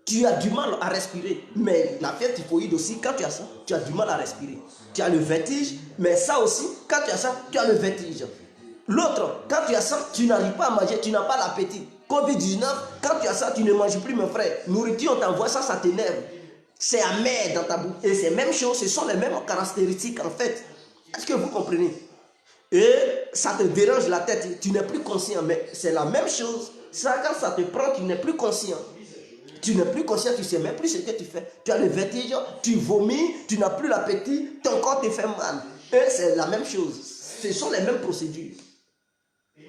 tu as du mal à respirer. Mais la fièvre typhoïde aussi, quand tu as ça, tu as du mal à respirer. Tu as le vertige, mais ça aussi, quand tu as ça, tu as le vertige. L'autre, quand tu as ça, tu n'arrives pas à manger, tu n'as pas l'appétit. Covid-19, quand tu as ça, tu ne manges plus, mon frère. Nourriture, on t'envoie ça, ça t'énerve. C'est amer dans ta bouche. Et c'est la même chose, ce sont les mêmes caractéristiques en fait. Est-ce que vous comprenez? Et ça te dérange la tête, tu n'es plus conscient, mais c'est la même chose. Ça, quand ça te prend, tu n'es plus conscient. Tu n'es plus conscient, tu ne sais même plus ce que tu fais. Tu as le vertige, tu vomis, tu n'as plus l'appétit, ton corps te fait mal. Et c'est la même chose. Ce sont les mêmes procédures.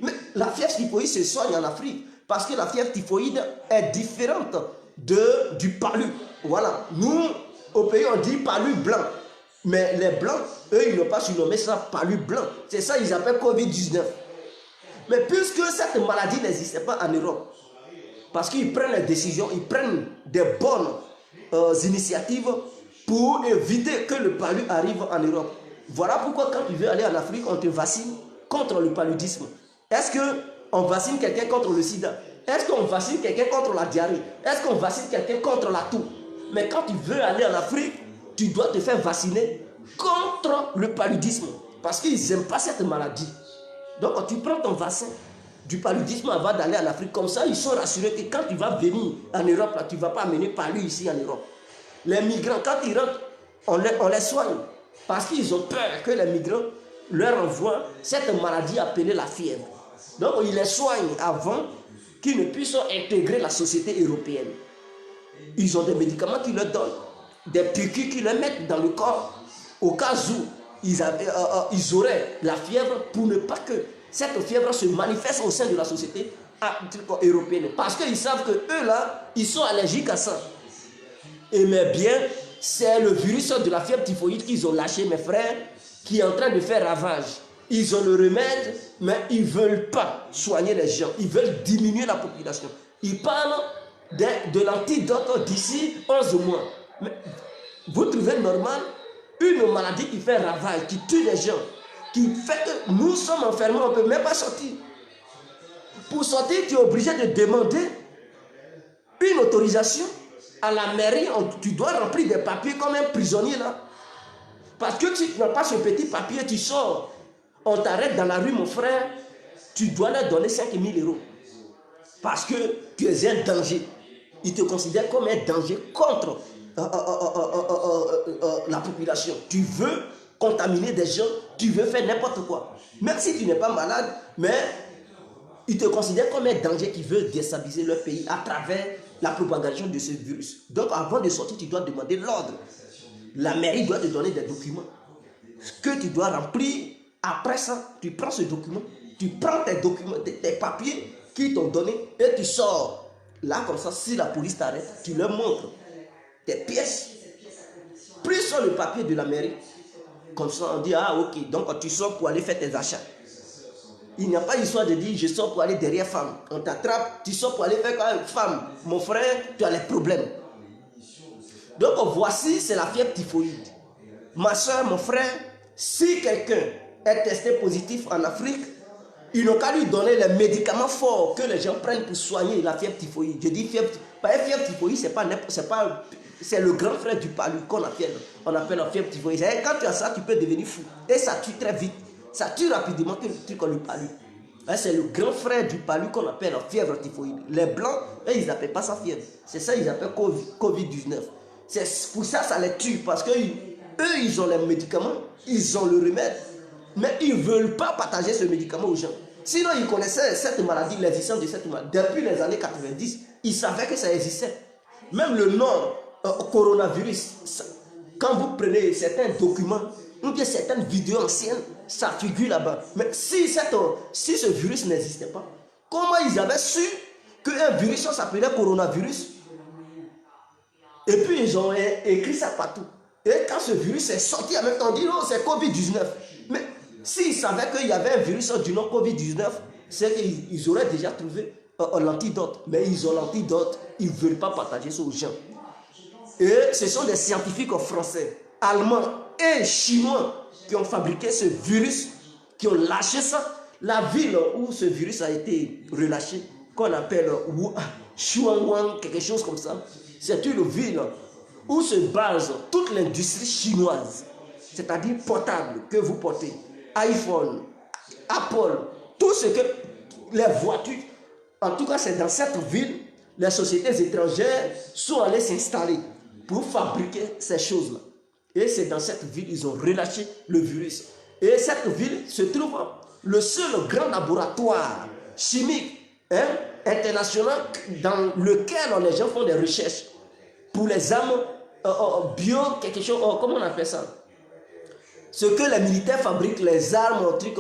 Mais la fièvre typhoïde se soigne en Afrique parce que la fièvre typhoïde est différente du palu. Voilà. Nous, au pays, on dit palu blanc. Mais les blancs, eux, ils n'ont pas surnommé ça palu blanc. C'est ça qu'ils appellent Covid-19. Mais puisque cette maladie n'existait pas en Europe, parce qu'ils prennent les décisions, ils prennent des bonnes initiatives pour éviter que le palu arrive en Europe. Voilà pourquoi quand tu veux aller en Afrique, on te vaccine contre le paludisme. Est-ce qu'on vaccine quelqu'un contre le sida? Est-ce qu'on vaccine quelqu'un contre la diarrhée? Est-ce qu'on vaccine quelqu'un contre la toux? Mais quand tu veux aller en Afrique, tu dois te faire vacciner contre le paludisme. Parce qu'ils n'aiment pas cette maladie. Donc tu prends ton vaccin du paludisme avant d'aller en Afrique. Comme ça, ils sont rassurés que quand tu vas venir en Europe, là, tu ne vas pas amener palu ici en Europe. Les migrants, quand ils rentrent, on les soigne. Parce qu'ils ont peur que les migrants leur envoient cette maladie appelée la fièvre. Donc ils les soignent avant qu'ils ne puissent intégrer la société européenne. Ils ont des médicaments qui leur donnent, des piqûres qui leur mettent dans le corps, au cas où ils auraient la fièvre, pour ne pas que cette fièvre se manifeste au sein de la société européenne. Parce qu'ils savent que eux là, ils sont allergiques à ça. Et mais bien, c'est le virus de la fièvre typhoïde qu'ils ont lâché, mes frères, qui est en train de faire ravage. Ils ont le remède, mais ils ne veulent pas soigner les gens. Ils veulent diminuer la population. Ils parlent de l'antidote d'ici 11 mois. Mais vous trouvez normal une maladie qui fait ravage, qui tue les gens, qui fait que nous sommes enfermés, on ne peut même pas sortir. Pour sortir, tu es obligé de demander une autorisation à la mairie. Tu dois remplir des papiers comme un prisonnier là. Parce que si tu n'as pas ce petit papier, tu sors. on t'arrête dans la rue, mon frère, tu dois leur donner 5 000 €. Parce que tu es un danger. Ils te considèrent comme un danger contre la population. Tu veux contaminer des gens, tu veux faire n'importe quoi. Même si tu n'es pas malade, mais ils te considèrent comme un danger qui veut déstabiliser leur pays à travers la propagation de ce virus. Donc avant de sortir, tu dois demander l'ordre. La mairie doit te donner des documents que tu dois remplir. Après ça, tu prends ce document, tu prends tes documents, tes papiers qu'ils t'ont donné et tu sors. Là, comme ça, si la police t'arrête, tu leur montres tes pièces, plus sur le papier de la mairie. Comme ça, on dit, ah ok, donc tu sors pour aller faire tes achats. Il n'y a pas l'histoire de dire, je sors pour aller derrière femme. On t'attrape, tu sors pour aller faire quoi, femme. Mon frère, tu as les problèmes. Donc voici, c'est la fièvre typhoïde. Ma soeur, mon frère, si quelqu'un est testé positif en Afrique, ils n'ont qu'à lui donner les médicaments forts que les gens prennent pour soigner la fièvre typhoïde. Je dis fièvre, pas fièvre typhoïde, c'est le grand frère du palu qu'on appelle. On appelle la fièvre typhoïde. Quand tu as ça, tu peux devenir fou. Et ça tue très vite. Ça tue rapidement que le truc le palu. C'est le grand frère du palu qu'on appelle la fièvre typhoïde. Les blancs, eux, ils n'appellent pas ça fièvre. C'est ça, ils appellent Covid-19. C'est pour ça, ça les tue. Parce que eux, ils ont les médicaments, ils ont le remède. Mais ils ne veulent pas partager ce médicament aux gens. Sinon, ils connaissaient cette maladie, l'existence de cette maladie. Depuis les années 90, ils savaient que ça existait. Même le nom coronavirus, quand vous prenez certains documents, ou bien certaines vidéos anciennes, ça figure là-bas. Mais si ce virus n'existait pas, comment ils avaient su qu'un virus s'appelait coronavirus? Et puis ils ont écrit ça partout. Et quand ce virus est sorti, en même temps, on dit non, c'est Covid-19. Mais s'ils savaient qu'il y avait un virus du nom Covid-19, c'est qu'ils auraient déjà trouvé l'antidote. Mais ils ont l'antidote, ils ne veulent pas partager ça aux gens. Et ce sont des scientifiques français, allemands et chinois qui ont fabriqué ce virus, qui ont lâché ça. La ville où ce virus a été relâché, qu'on appelle Shuangwang, quelque chose comme ça, c'est une ville où se base toute l'industrie chinoise, c'est-à-dire portable que vous portez, iPhone, Apple, tout ce que les voitures, en tout cas c'est dans cette ville, les sociétés étrangères sont allées s'installer pour fabriquer ces choses-là. Et c'est dans cette ville qu'ils ont relâché le virus. Et cette ville se trouve le seul grand laboratoire chimique international dans lequel les gens font des recherches pour les armes bio, quelque chose, comment on appelle ça? Ce que les militaires fabriquent, les armes, trucs,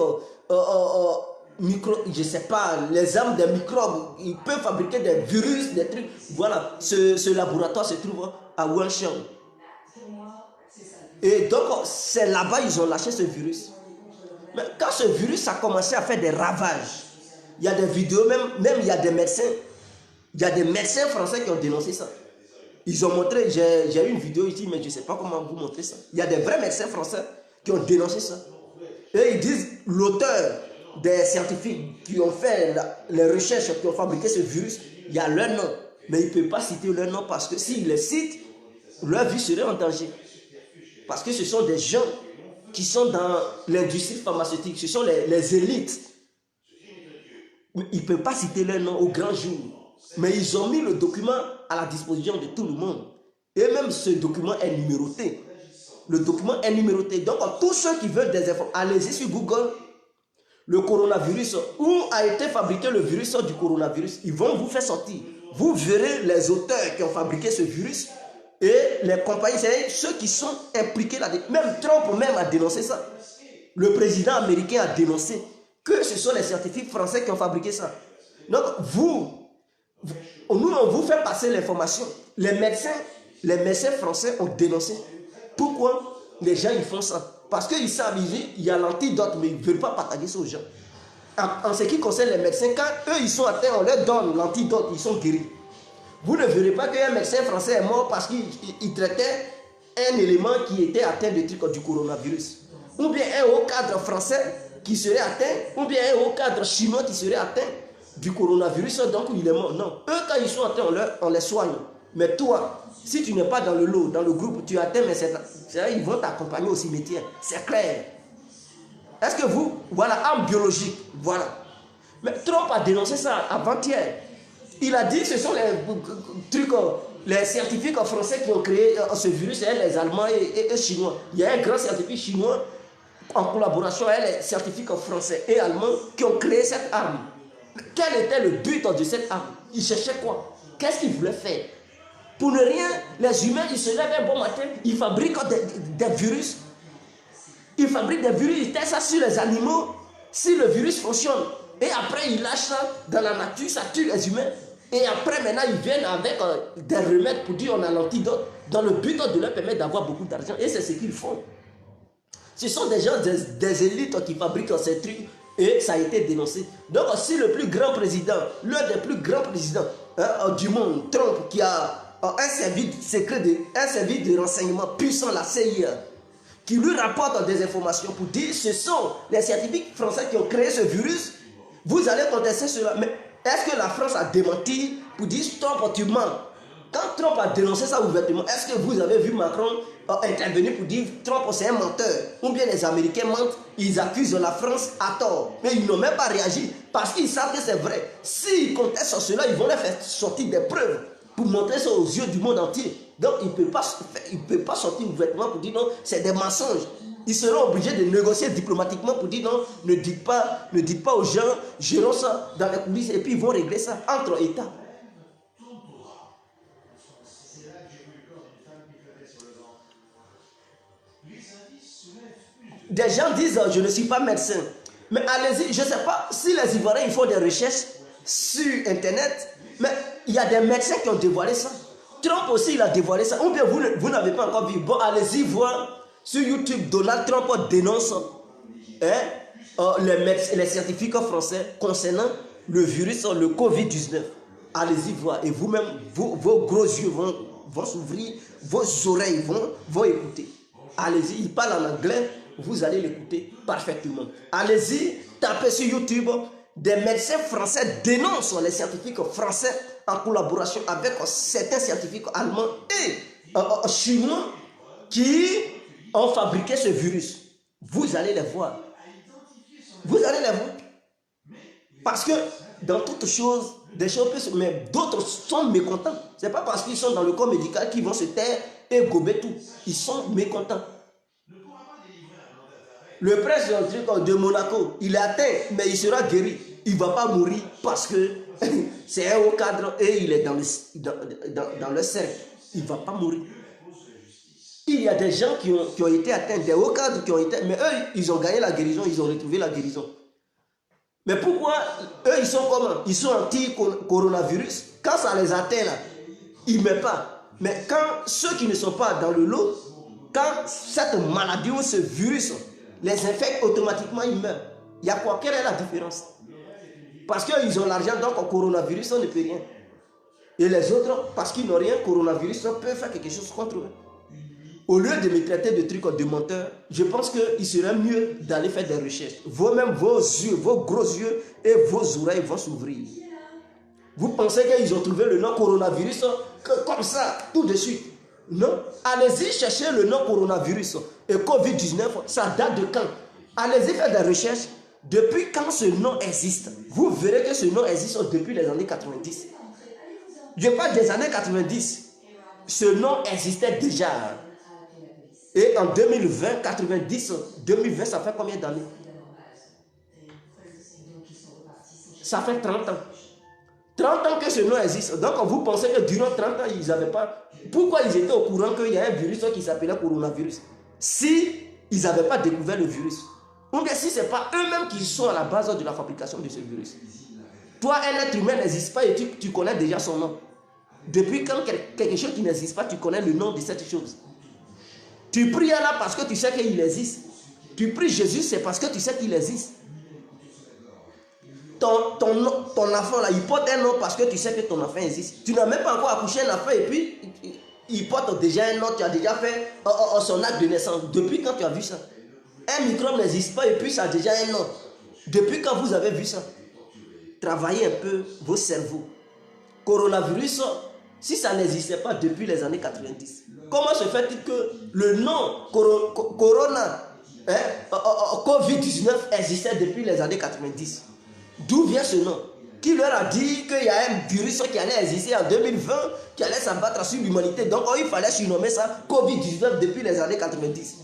je sais pas, les armes des microbes, ils peuvent fabriquer des virus, des trucs. Voilà, ce laboratoire se trouve à Wuhan. Et donc, c'est là-bas qu'ils ont lâché ce virus. Mais quand ce virus a commencé à faire des ravages, il y a des vidéos, même il y a des médecins français qui ont dénoncé ça. Ils ont montré, j'ai eu une vidéo ici, mais je ne sais pas comment vous montrer ça. Il y a des vrais médecins français qui ont dénoncé ça. Et ils disent, l'auteur des scientifiques qui ont fait les recherches, qui ont fabriqué ce virus, il y a leur nom. Mais il ne peut pas citer leur nom parce que s'il les cite, leur vie serait en danger. Parce que ce sont des gens qui sont dans l'industrie pharmaceutique, ce sont les élites. Ils ne peuvent pas citer leur nom au grand jour. Mais ils ont mis le document à la disposition de tout le monde. Et même ce document est numéroté. Le document est numéroté. Donc, tous ceux qui veulent des informations, allez-y sur Google, le coronavirus, où a été fabriqué le virus du coronavirus, ils vont vous faire sortir. Vous verrez les auteurs qui ont fabriqué ce virus et les compagnies, c'est ceux qui sont impliqués là-dedans. Même Trump même a dénoncé ça. Le président américain a dénoncé que ce sont les scientifiques français qui ont fabriqué ça. Donc, nous, on vous fait passer l'information. Les médecins français ont dénoncé. Pourquoi les gens ils font ça? Parce qu'ils savent, il y a l'antidote, mais ils ne veulent pas partager ça aux gens. En ce qui concerne les médecins, quand eux ils sont atteints, on leur donne l'antidote, ils sont guéris. Vous ne verrez pas qu'un médecin français est mort parce qu'il traitait un élément qui était atteint du coronavirus. Ou bien un haut cadre français qui serait atteint, ou bien un haut cadre chinois qui serait atteint du coronavirus, donc il est mort. Non, eux quand ils sont atteints, on les soigne. Mais toi, si tu n'es pas dans le lot, dans le groupe, tu es atteint, mais ils vont t'accompagner au cimetière. C'est clair. Est-ce que vous, voilà, arme biologique, voilà. Mais Trump a dénoncé ça avant-hier. Il a dit que ce sont les trucs, les scientifiques français qui ont créé ce virus, les Allemands et Chinois. Il y a un grand scientifique chinois en collaboration avec les scientifiques français et allemands qui ont créé cette arme. Quel était le but de cette arme? Ils cherchaient quoi? Qu'est-ce qu'ils voulaient faire? Pour ne rien, les humains, ils se lèvent un bon matin, ils fabriquent des virus. Ils fabriquent des virus, ils testent ça sur les animaux. Si le virus fonctionne, et après ils lâchent ça dans la nature, ça tue les humains. Et après, maintenant, ils viennent avec des remèdes pour dire on a l'antidote, dans le but de leur permettre d'avoir beaucoup d'argent. Et c'est ce qu'ils font. Ce sont des gens, des élites qui fabriquent ces trucs. Et ça a été dénoncé. Donc, si le plus grand président, l'un des plus grands présidents du monde, Trump, qui a un service secret, un service de renseignement puissant, la CIA, qui lui rapporte des informations pour dire ce sont les scientifiques français qui ont créé ce virus, vous allez contester cela. Mais est-ce que la France a démenti pour dire stop, tu mens? Quand Trump a dénoncé ça ouvertement, est-ce que vous avez vu Macron intervenir pour dire Trump c'est un menteur? Ou bien les Américains mentent, ils accusent la France à tort. Mais ils n'ont même pas réagi parce qu'ils savent que c'est vrai. S'ils contestent sur cela, ils vont leur faire sortir des preuves pour montrer ça aux yeux du monde entier. Donc ils ne peuvent pas sortir ouvertement pour dire non, c'est des mensonges. Ils seront obligés de négocier diplomatiquement pour dire non, ne dites pas aux gens, gérons ça dans les coulisses et puis ils vont régler ça entre États. Des gens disent je ne suis pas médecin. Mais allez-y, je ne sais pas si les Ivoiriens ils font des recherches sur Internet, mais il y a des médecins qui ont dévoilé ça. Trump aussi il a dévoilé ça. Ou bien vous n'avez pas encore vu. Bon, allez-y voir sur YouTube, Donald Trump dénonce les scientifiques français concernant le virus, le Covid-19. Allez-y voir. Et vous-même, vos gros yeux vont s'ouvrir, vos oreilles vont écouter. Allez-y, il parle en anglais, vous allez l'écouter parfaitement. Allez-y, tapez sur YouTube, des médecins français dénoncent les scientifiques français en collaboration avec certains scientifiques allemands et chinois qui ont fabriqué ce virus. Vous allez les voir. Vous allez les voir. Parce que dans toutes choses, des choses, mais d'autres sont mécontents. Ce n'est pas parce qu'ils sont dans le corps médical qu'ils vont se taire et gober tout. Ils sont mécontents. Le prince de Monaco, il est atteint, mais il sera guéri. Il ne va pas mourir parce que c'est un haut cadre et il est dans le cercle. Il ne va pas mourir. Il y a des gens qui ont été atteints, des hauts cadres qui ont été... Mais eux, ils ont gagné la guérison, ils ont retrouvé la guérison. Mais pourquoi eux, ils sont comment? Ils sont anti-coronavirus. Quand ça les atteint, là, ils ne mettent pas. Mais quand ceux qui ne sont pas dans le lot, quand cette maladie ou ce virus les infecte, automatiquement, ils meurent. Il y a quoi? Quelle est la différence? Parce qu'ils ont l'argent, donc au coronavirus, on ne peut rien. Et les autres, parce qu'ils n'ont rien, coronavirus, on peut faire quelque chose contre eux. Au lieu de me traiter de trucs de menteur, je pense qu'il serait mieux d'aller faire des recherches. Vous-même, vos yeux, vos gros yeux et vos oreilles vont s'ouvrir. Vous pensez qu'ils ont trouvé le nom coronavirus comme ça, tout de suite? Non. Allez-y chercher le nom coronavirus et Covid-19, ça date de quand? Allez-y faire des recherches. Depuis quand ce nom existe? Vous verrez que ce nom existe depuis les années 90. Je parle des années 90. Ce nom existait déjà. Et en 2020, 90, 2020, ça fait combien d'années? Ça fait 30 ans. 30 ans que ce nom existe. Donc vous pensez que durant 30 ans, ils n'avaient pas... Pourquoi ils étaient au courant qu'il y a un virus qui s'appelait coronavirus? Si ils n'avaient pas découvert le virus. Ou bien si ce n'est pas eux-mêmes qui sont à la base de la fabrication de ce virus. Toi, un être humain n'existe pas et tu connais déjà son nom. Depuis quand quelque chose qui n'existe pas, tu connais le nom de cette chose. Tu pries là parce que tu sais qu'il existe. Tu pries Jésus, c'est parce que tu sais qu'il existe. Ton enfant là, il porte un nom parce que tu sais que ton enfant existe. Tu n'as même pas encore accouché un enfant et puis il porte déjà un nom, tu as déjà fait son acte de naissance. Depuis quand tu as vu ça? Un microbe n'existe pas et puis ça a déjà un nom. Depuis quand vous avez vu ça? Travaillez un peu vos cerveaux. Coronavirus, si ça n'existait pas depuis les années 90, comment se fait-il que le nom corona Covid-19 existait depuis les années 90. D'où vient ce nom? Qui leur a dit qu'il y a un virus qui allait exister en 2020, qui allait s'abattre sur l'humanité? Donc il fallait surnommer ça Covid-19 depuis les années 90.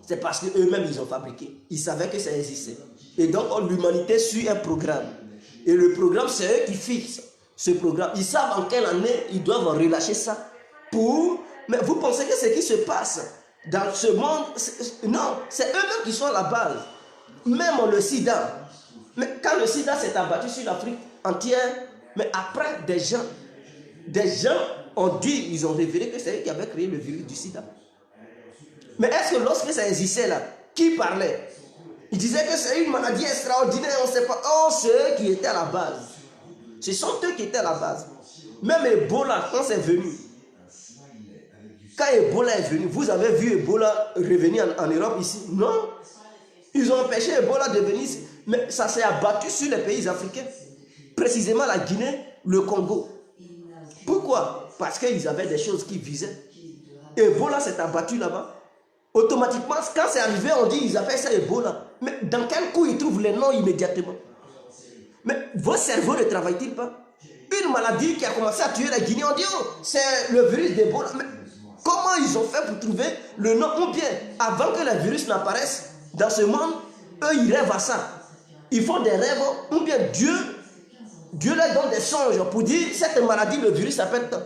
C'est parce qu'eux-mêmes ils ont fabriqué. Ils savaient que ça existait. Et donc l'humanité suit un programme. Et le programme, c'est eux qui fixent ce programme. Ils savent en quelle année ils doivent relâcher ça. Mais vous pensez que ce qui se passe dans ce monde, non, c'est eux-mêmes qui sont à la base. Même le sida. Mais quand le sida s'est abattu sur l'Afrique entière, mais après des gens ont dit, ils ont révélé que c'est eux qui avaient créé le virus du sida. Mais est-ce que lorsque ça existait là, qui parlait? Ils disaient que c'est une maladie extraordinaire, on ne sait pas. Oh, c'est eux qui étaient à la base. Ce sont eux qui étaient à la base. Même Ebola, quand c'est venu, quand Ebola est venu, vous avez vu Ebola revenir en Europe ici? Non. Ils ont empêché Ebola de venir, mais ça s'est abattu sur les pays africains. Précisément la Guinée, le Congo. Pourquoi? Parce qu'ils avaient des choses qui visaient. Ebola s'est abattu là-bas. Automatiquement, quand c'est arrivé, on dit qu'ils appellent ça Ebola. Mais dans quel coup ils trouvent les noms immédiatement? Mais vos cerveaux ne travaillent-ils pas? Une maladie qui a commencé à tuer la Guinée, on dit oh, c'est le virus d'Ebola. Mais comment ils ont fait pour trouver le nom? Ou bien, avant que le virus n'apparaisse dans ce monde, eux ils rêvent à ça. Ils font des rêves, ou bien Dieu leur donne des songes pour dire cette maladie, le virus s'appelle tant.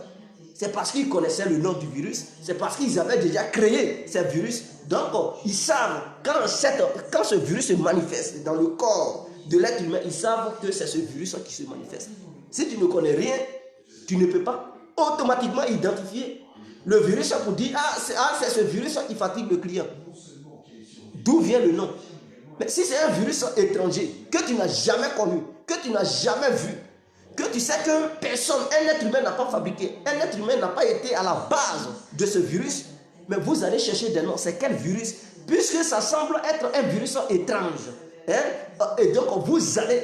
C'est parce qu'ils connaissaient le nom du virus, c'est parce qu'ils avaient déjà créé ce virus. Donc, ils savent, quand ce virus se manifeste dans le corps de l'être humain, ils savent que c'est ce virus qui se manifeste. Si tu ne connais rien, tu ne peux pas automatiquement identifier le virus pour dire c'est ce virus qui fatigue le client. D'où vient le nom? Mais si c'est un virus étranger que tu n'as jamais connu, que tu n'as jamais vu, que tu sais que personne, un être humain n'a pas fabriqué, un être humain n'a pas été à la base de ce virus, mais vous allez chercher des noms. C'est quel virus? Puisque ça semble être un virus étrange. Et donc vous allez,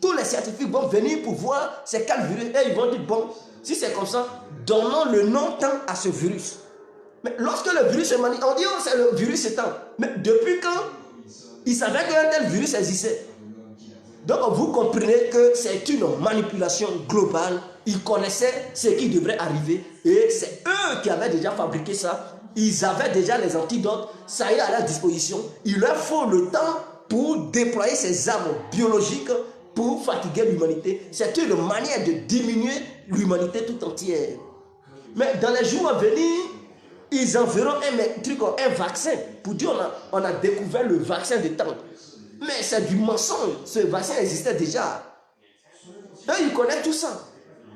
tous les scientifiques vont venir pour voir c'est quel virus. Et ils vont dire, bon, si c'est comme ça, donnons le nom tant à ce virus. Mais lorsque le virus se manifeste, on dit, oh, c'est le virus étant. Mais depuis quand ils savaient qu'un tel virus existait? Donc vous comprenez que c'est une manipulation globale. Ils connaissaient ce qui devrait arriver et c'est eux qui avaient déjà fabriqué ça. Ils avaient déjà les antidotes, ça y est à leur disposition. Il leur faut le temps pour déployer ces armes biologiques pour fatiguer l'humanité. C'est une manière de diminuer l'humanité tout entière. Mais dans les jours à venir, ils enverront un vaccin pour dire on a découvert le vaccin de temps. Mais c'est du mensonge. Ce vaccin existait déjà. Eux, ils connaissent tout ça.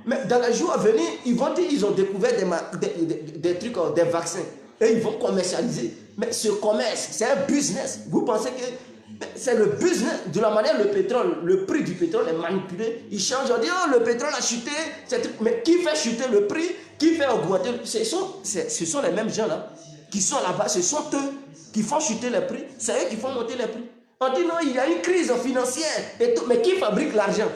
Mais dans les jours à venir, ils vont dire qu'ils ont découvert des trucs, des vaccins. Et ils vont commercialiser. Mais ce commerce, c'est un business. Vous pensez que c'est le business. De la manière, le prix du pétrole est manipulé. Ils changent, on dit, oh, le pétrole a chuté. Mais qui fait chuter le prix? Qui fait augmenter? Ce sont les mêmes gens là qui sont là-bas. Ce sont eux qui font chuter les prix. C'est eux qui font monter les prix. On dit non, il y a une crise financière. Et tout. Mais qui fabrique l'argent?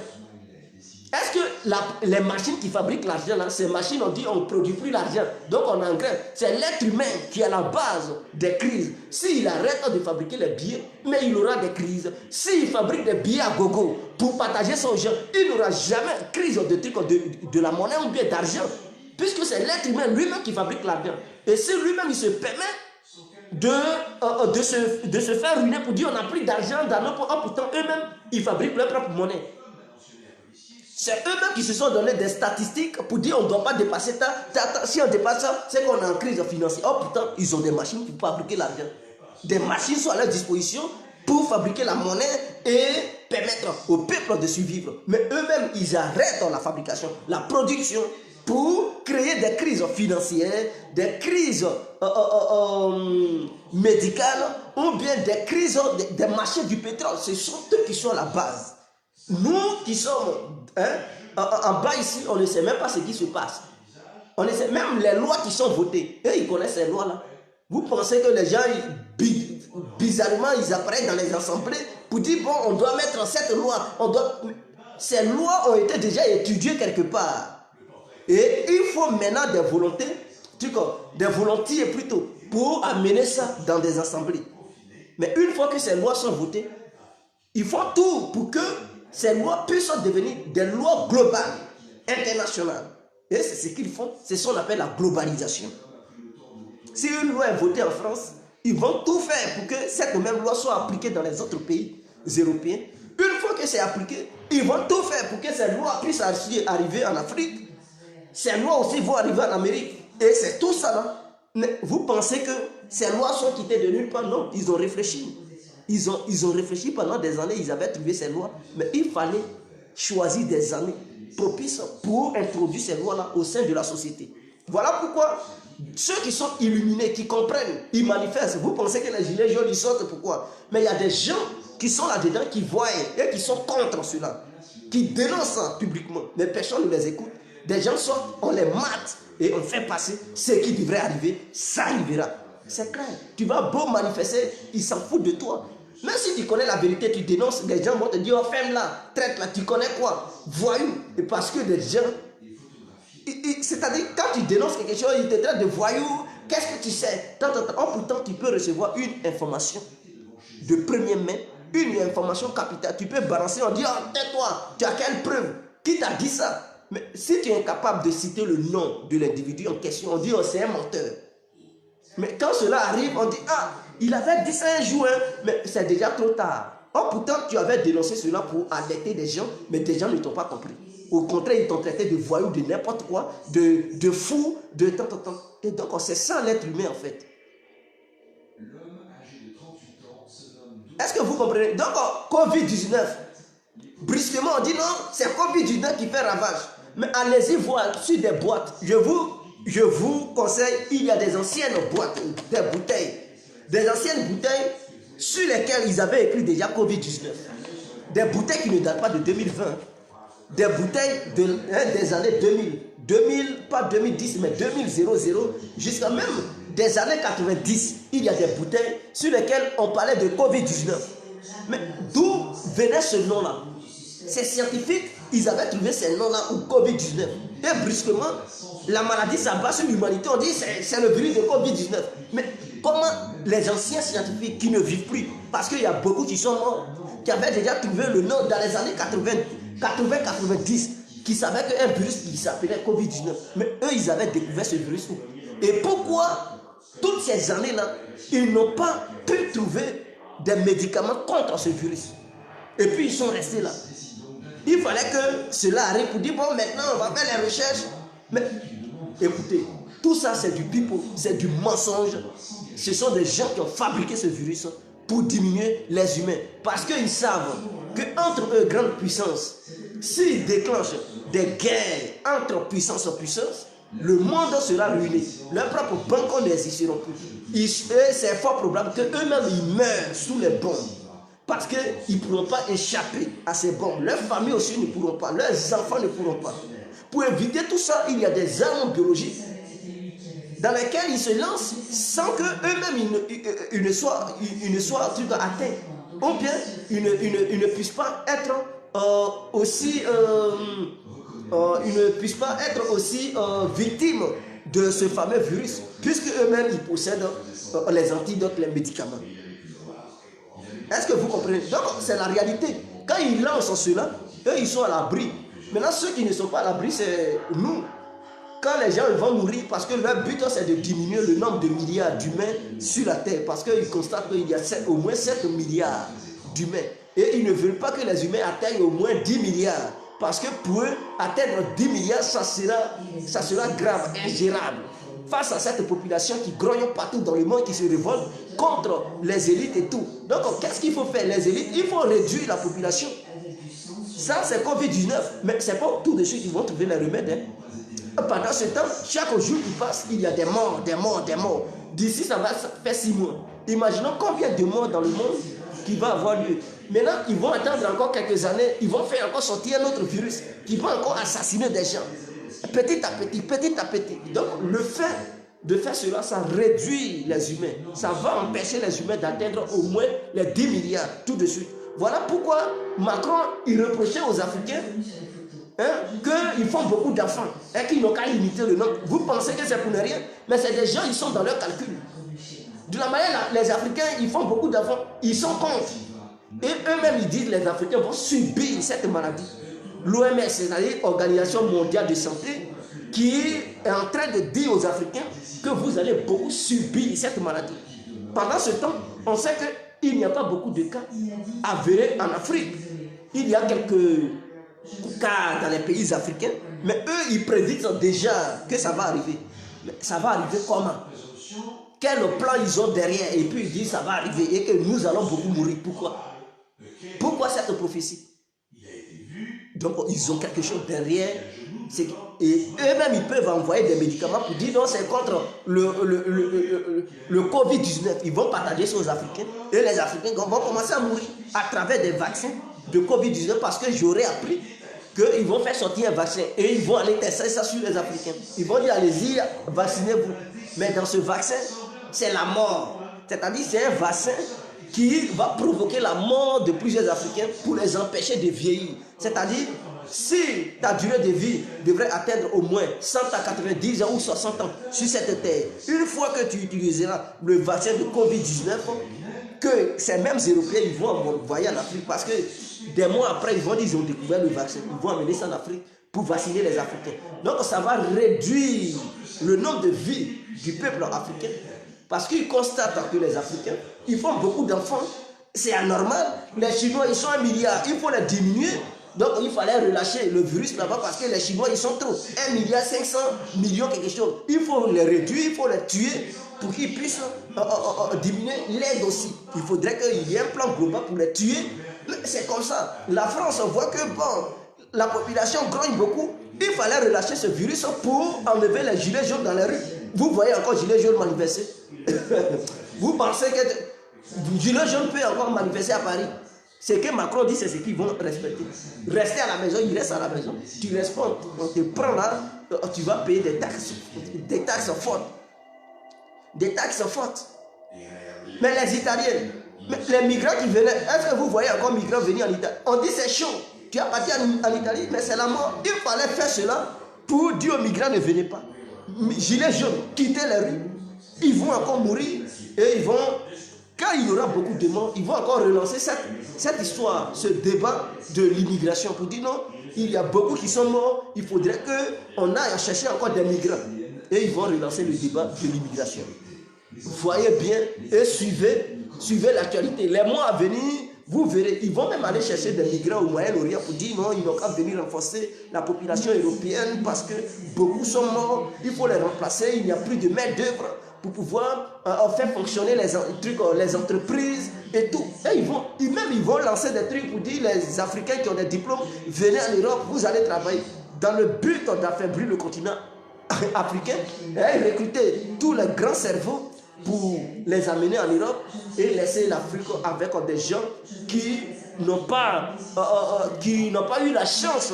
Est-ce que les machines qui fabriquent l'argent, ces machines, on dit on ne produit plus l'argent. Donc on engraine. C'est l'être humain qui est à la base des crises. S'il arrête de fabriquer les billets, mais il aura des crises. S'il fabrique des billets à gogo pour partager son gens, il n'aura jamais crise de la monnaie ou bien d'argent. Puisque c'est l'être humain lui-même qui fabrique l'argent. Et si lui-même il se permet de se faire ruiner pour dire on n'a plus d'argent dans nos poches, pourtant eux-mêmes ils fabriquent leur propre monnaie. C'est eux-mêmes qui se sont donné des statistiques pour dire on ne doit pas dépasser ça. Si on dépasse ça, c'est qu'on est en crise financière. Oh pourtant ils ont des machines pour fabriquer l'argent. Des machines sont à leur disposition pour fabriquer la monnaie et permettre au peuple de survivre. Mais eux-mêmes ils arrêtent la fabrication, la production, pour créer des crises financières, des crises médicales ou bien des crises des marchés du pétrole. Ce sont eux qui sont à la base. Nous qui sommes en bas ici, on ne sait même pas ce qui se passe. On ne sait même les lois qui sont votées. Eux, ils connaissent ces lois-là. Vous pensez que les gens, bizarrement, ils apprennent dans les assemblées pour dire, bon, on doit mettre cette loi. Ces lois ont été déjà étudiées quelque part. Et il faut maintenant des volontés, des volontiers plutôt, pour amener ça dans des assemblées. Mais une fois que ces lois sont votées, ils font tout pour que ces lois puissent devenir des lois globales, internationales. Et c'est ce qu'ils font, c'est ce qu'on appelle la globalisation. Si une loi est votée en France, ils vont tout faire pour que cette même loi soit appliquée dans les autres pays européens. Une fois que c'est appliqué, ils vont tout faire pour que ces lois puissent arriver en Afrique. Ces lois aussi vont arriver en Amérique. Et c'est tout ça là. Mais vous pensez que ces lois sont quittées de nulle part? Non, ils ont réfléchi. Ils ont réfléchi pendant des années, ils avaient trouvé ces lois. Mais il fallait choisir des années propices pour introduire ces lois-là au sein de la société. Voilà pourquoi ceux qui sont illuminés, qui comprennent, ils manifestent. Vous pensez que les gilets jaunes, ils sortent pourquoi? Mais il y a des gens qui sont là-dedans, qui voient et qui sont contre cela, qui dénoncent ça publiquement. Mais personne ne les écoute. Des gens sortent, on les mate et on fait passer ce qui devrait arriver, ça arrivera. C'est clair. Tu vas beau manifester, ils s'en foutent de toi. Même si tu connais la vérité, tu dénonces, les gens vont te dire, oh, ferme-la, traite-la, tu connais quoi? Voyou. Et parce que des gens, c'est-à-dire, quand tu dénonces quelque chose, ils te traitent de voyou, qu'est-ce que tu sais? Pourtant, tu peux recevoir une information de première main, une information capitale. Tu peux balancer, on dit, oh, tais-toi, tu as quelle preuve? Qui t'a dit ça? Mais si tu es incapable de citer le nom de l'individu en question, on dit, oh, c'est un menteur. Mais quand cela arrive, on dit, ah, il avait dit ça un jour, hein, mais c'est déjà trop tard. Oh, pourtant, tu avais dénoncé cela pour alerter des gens, mais des gens ne t'ont pas compris. Au contraire, ils t'ont traité de voyous, de n'importe quoi, de fou, de tant. Et donc, c'est ça l'être humain, en fait. Est-ce que vous comprenez? Donc, Covid-19, brusquement, on dit non, c'est Covid-19 qui fait ravage. Mais allez-y voir sur des boîtes. Je vous conseille, il y a des anciennes boîtes, des bouteilles. Des anciennes bouteilles sur lesquelles ils avaient écrit déjà Covid-19. Des bouteilles qui ne datent pas de 2020. Des bouteilles des années 2000, pas 2010, mais 2000, jusqu'à même des années 90. Il y a des bouteilles sur lesquelles on parlait de Covid-19. Mais d'où venait ce nom-là? Ces scientifiques, ils avaient trouvé ces noms-là, ou Covid-19. Et brusquement, la maladie s'abat sur l'humanité. On dit c'est le virus de Covid-19. Mais comment les anciens scientifiques qui ne vivent plus, parce qu'il y a beaucoup qui sont morts, qui avaient déjà trouvé le nom dans les années 80-90, qui savaient qu'un virus qui s'appelait Covid-19. Mais eux, ils avaient découvert ce virus. Et pourquoi, toutes ces années-là, ils n'ont pas pu trouver des médicaments contre ce virus? Et puis, ils sont restés là. Il fallait que cela arrive pour dire, bon, maintenant, on va faire les recherches. Mais, écoutez, tout ça, c'est du pipeau, c'est du mensonge. Ce sont des gens qui ont fabriqué ce virus pour diminuer les humains. Parce qu'ils savent qu'entre eux, grandes puissances, s'ils déclenchent des guerres entre puissance en puissance, le monde sera ruiné. Leurs propres banques n'existeront plus. C'est fort probable qu'eux-mêmes, ils meurent sous les bombes. Parce qu'ils ne pourront pas échapper à ces bombes. Leurs familles aussi ne pourront pas. Leurs enfants ne pourront pas. Pour éviter tout ça, il y a des armes biologiques dans lesquelles ils se lancent sans qu'eux-mêmes ils ne soient atteints. Ou bien ils ne puissent pas être aussi victimes de ce fameux virus, puisque eux-mêmes ils possèdent les antidotes, les médicaments. Est-ce que vous comprenez? Donc c'est la réalité. Quand ils lancent cela, eux ils sont à l'abri. Maintenant ceux qui ne sont pas à l'abri, c'est nous. Quand les gens vont mourir, parce que leur but c'est de diminuer le nombre de milliards d'humains sur la terre, parce qu'ils constatent qu'il y a au moins 7 milliards d'humains. Et ils ne veulent pas que les humains atteignent au moins 10 milliards. Parce que pour eux, atteindre 10 milliards, ça sera grave, ingérable. Face à cette population qui grogne partout dans le monde, qui se révolte contre les élites et tout. Donc, qu'est-ce qu'il faut faire? Les élites, il faut réduire la population. Ça, c'est Covid-19. Mais ce n'est pas tout de suite qu'ils vont trouver les remèdes. Hein. Pendant ce temps, chaque jour qui passe, il y a des morts. D'ici, ça va faire 6 mois. Imaginons combien de morts dans le monde qui va avoir lieu. Maintenant, ils vont attendre encore quelques années. Ils vont faire encore sortir un autre virus qui va encore assassiner des gens. Petit à petit. Donc, le fait de faire cela, ça réduit les humains. Ça va empêcher les humains d'atteindre au moins les 10 milliards tout de suite. Voilà pourquoi Macron, il reprochait aux Africains qu'ils font beaucoup d'enfants et qu'ils n'ont qu'à limiter le nombre. Vous pensez que c'est pour ne rien, mais c'est des gens, ils sont dans leur calcul. De la manière, les Africains, ils font beaucoup d'enfants, ils sont contre. Et eux-mêmes, ils disent que les Africains vont subir cette maladie. L'OMS, c'est-à-dire l'Organisation mondiale de santé, qui est en train de dire aux Africains que vous allez beaucoup subir cette maladie. Pendant ce temps, on sait qu'il n'y a pas beaucoup de cas avérés en Afrique. Il y a quelques cas dans les pays africains, mais eux, ils prédisent déjà que ça va arriver. Mais ça va arriver comment? Quel plan ils ont derrière? Et puis ils disent ça va arriver et que nous allons beaucoup mourir. Pourquoi? Pourquoi cette prophétie? Donc ils ont quelque chose derrière. Et eux-mêmes, ils peuvent envoyer des médicaments pour dire non, c'est contre le Covid-19. Ils vont partager ça aux Africains. Et les Africains vont commencer à mourir à travers des vaccins de Covid-19 parce que j'aurais appris qu'ils vont faire sortir un vaccin et ils vont aller tester ça sur les Africains. Ils vont dire allez-y, vaccinez-vous. Mais dans ce vaccin, c'est la mort. C'est-à-dire c'est un vaccin qui va provoquer la mort de plusieurs Africains pour les empêcher de vieillir. C'est-à-dire, si ta durée de vie devrait atteindre au moins 100 à 90 ans ou 60 ans sur cette terre, une fois que tu utiliseras le vaccin de Covid-19, que ces mêmes Européens ils vont envoyer en Afrique parce que des mois après, ils vont dire qu'ils ont découvert le vaccin. Ils vont amener ça en Afrique pour vacciner les Africains. Donc ça va réduire le nombre de vies du peuple africain parce qu'ils constatent que les Africains, ils font beaucoup d'enfants. C'est anormal. Les Chinois, ils sont 1 milliard. Il faut les diminuer. Donc il fallait relâcher le virus là-bas parce que les Chinois, ils sont trop. 1 milliard 500 millions quelque chose. Il faut les réduire, il faut les tuer pour qu'ils puissent diminuer l'aide aussi. Il faudrait qu'il y ait un plan global pour les tuer. C'est comme ça. La France, on voit que bon, la population grogne beaucoup. Il fallait relâcher ce virus pour enlever les gilets jaunes dans les rues. Vous voyez encore gilets jaunes manifester. Vous pensez que gilets jaunes peut encore manifester à Paris? Ce que Macron dit, c'est ce qu'ils vont respecter. Rester à la maison, il reste à la maison. Tu restes, on te prend là, tu vas payer des taxes fortes. Des taxes fortes. Mais les Italiens, les migrants qui venaient, est-ce que vous voyez encore migrants venir en Italie? On dit c'est chaud, tu as parti en Italie, mais c'est la mort. Il fallait faire cela pour dire aux migrants ne venez pas. Gilets jaunes, quittez les rues, ils vont encore mourir et ils vont, quand il y aura beaucoup de morts, ils vont encore relancer cette histoire, ce débat de l'immigration pour dire non, il y a beaucoup qui sont morts, il faudrait qu'on aille chercher encore des migrants. Et ils vont relancer le débat de l'immigration. Voyez bien et suivez l'actualité. Les mois à venir, vous verrez, ils vont même aller chercher des migrants au Moyen-Orient pour dire non, ils n'ont qu'à venir renforcer la population européenne parce que beaucoup sont morts, il faut les remplacer, il n'y a plus de main-d'œuvre pour pouvoir faire fonctionner les entreprises et tout. Et ils vont lancer des trucs pour dire les Africains qui ont des diplômes, venez en Europe, vous allez travailler dans le but d'affaiblir le continent africain et recruter tous les grands cerveaux pour les amener en Europe et laisser l'Afrique avec des gens qui n'ont pas eu la chance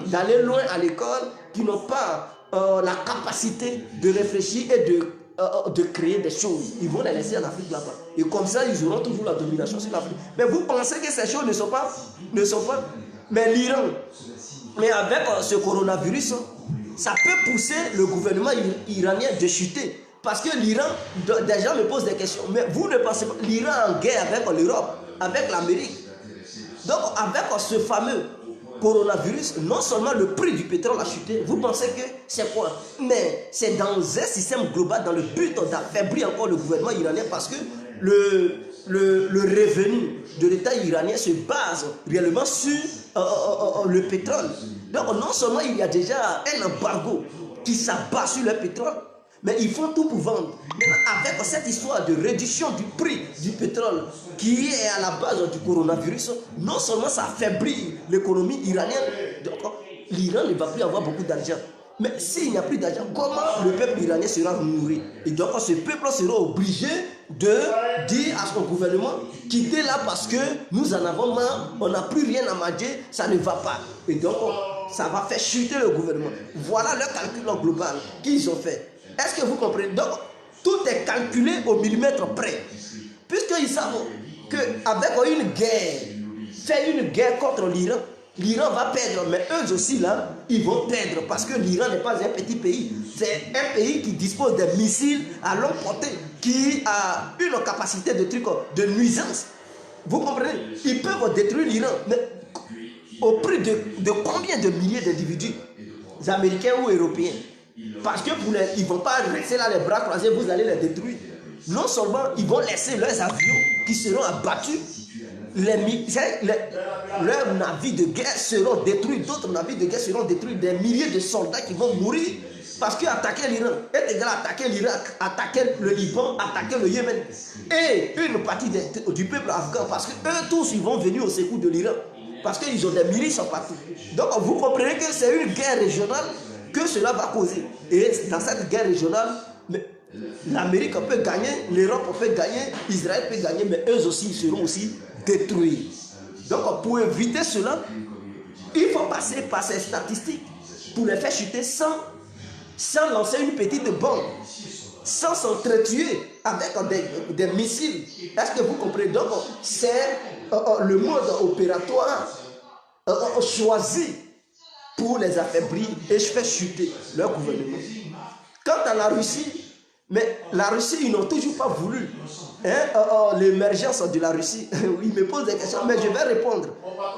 d'aller loin à l'école, qui n'ont pas la capacité de réfléchir et de créer des choses. Ils vont les laisser en Afrique là-bas. Et comme ça, ils auront toujours la domination sur l'Afrique. Mais vous pensez que ces choses ne sont pas... Mais l'Iran, mais avec ce coronavirus, ça peut pousser le gouvernement iranien de chuter. Parce que l'Iran, des gens me posent des questions. Mais vous ne pensez pas, l'Iran est en guerre avec l'Europe, avec l'Amérique. Donc avec ce fameux coronavirus, non seulement le prix du pétrole a chuté, vous pensez que c'est quoi? Mais c'est dans un système global, dans le but d'affaiblir encore le gouvernement iranien parce que le revenu de l'État iranien se base réellement sur le pétrole. Donc non seulement il y a déjà un embargo qui s'abat sur le pétrole, mais ils font tout pour vendre. Maintenant, avec cette histoire de réduction du prix du pétrole qui est à la base du coronavirus, non seulement ça affaiblit l'économie iranienne, donc l'Iran ne va plus avoir beaucoup d'argent. Mais s'il n'y a plus d'argent, comment le peuple iranien sera nourri? Et donc ce peuple sera obligé de dire à son gouvernement, quittez là parce que nous en avons marre, on n'a plus rien à manger, ça ne va pas. Et donc ça va faire chuter le gouvernement. Voilà le calcul global qu'ils ont fait. Est-ce que vous comprenez? Donc tout est calculé au millimètre près. Puisqu'ils savent qu'avec une guerre, faire une guerre contre l'Iran, L'Iran va perdre, mais eux aussi là, ils vont perdre parce que l'Iran n'est pas un petit pays. C'est un pays qui dispose de missiles à longue portée, qui a une capacité de trucs de nuisance. Vous comprenez? Ils peuvent détruire l'Iran, mais au prix de combien de milliers d'individus, américains ou européens? Parce que ils ne vont pas rester là les bras croisés, vous allez les détruire. Non seulement ils vont laisser leurs avions qui seront abattus, leurs navires de guerre seront détruits, d'autres navires de guerre seront détruits, des milliers de soldats qui vont mourir parce qu'attaquer l'Iran est égal à attaquer l'Irak, attaquer le Liban, attaquer le Yémen et une partie du peuple afghan parce qu'eux tous ils vont venir au secours de l'Iran parce qu'ils ont des milices partout. Donc vous comprenez que c'est une guerre régionale que cela va causer. Et dans cette guerre régionale, l'Amérique peut gagner, l'Europe peut gagner, Israël peut gagner, mais eux aussi ils seront aussi détruits. Donc pour éviter cela, il faut passer par ces statistiques pour les faire chuter sans lancer une petite bombe, sans s'entretuer avec des missiles. Est-ce que vous comprenez? Donc c'est le mode opératoire choisi pour les affaiblir et faire chuter leur gouvernement. Quant à la Russie, mais la Russie, ils n'ont toujours pas voulu l'émergence de la Russie. Ils me posent des questions, mais je vais répondre.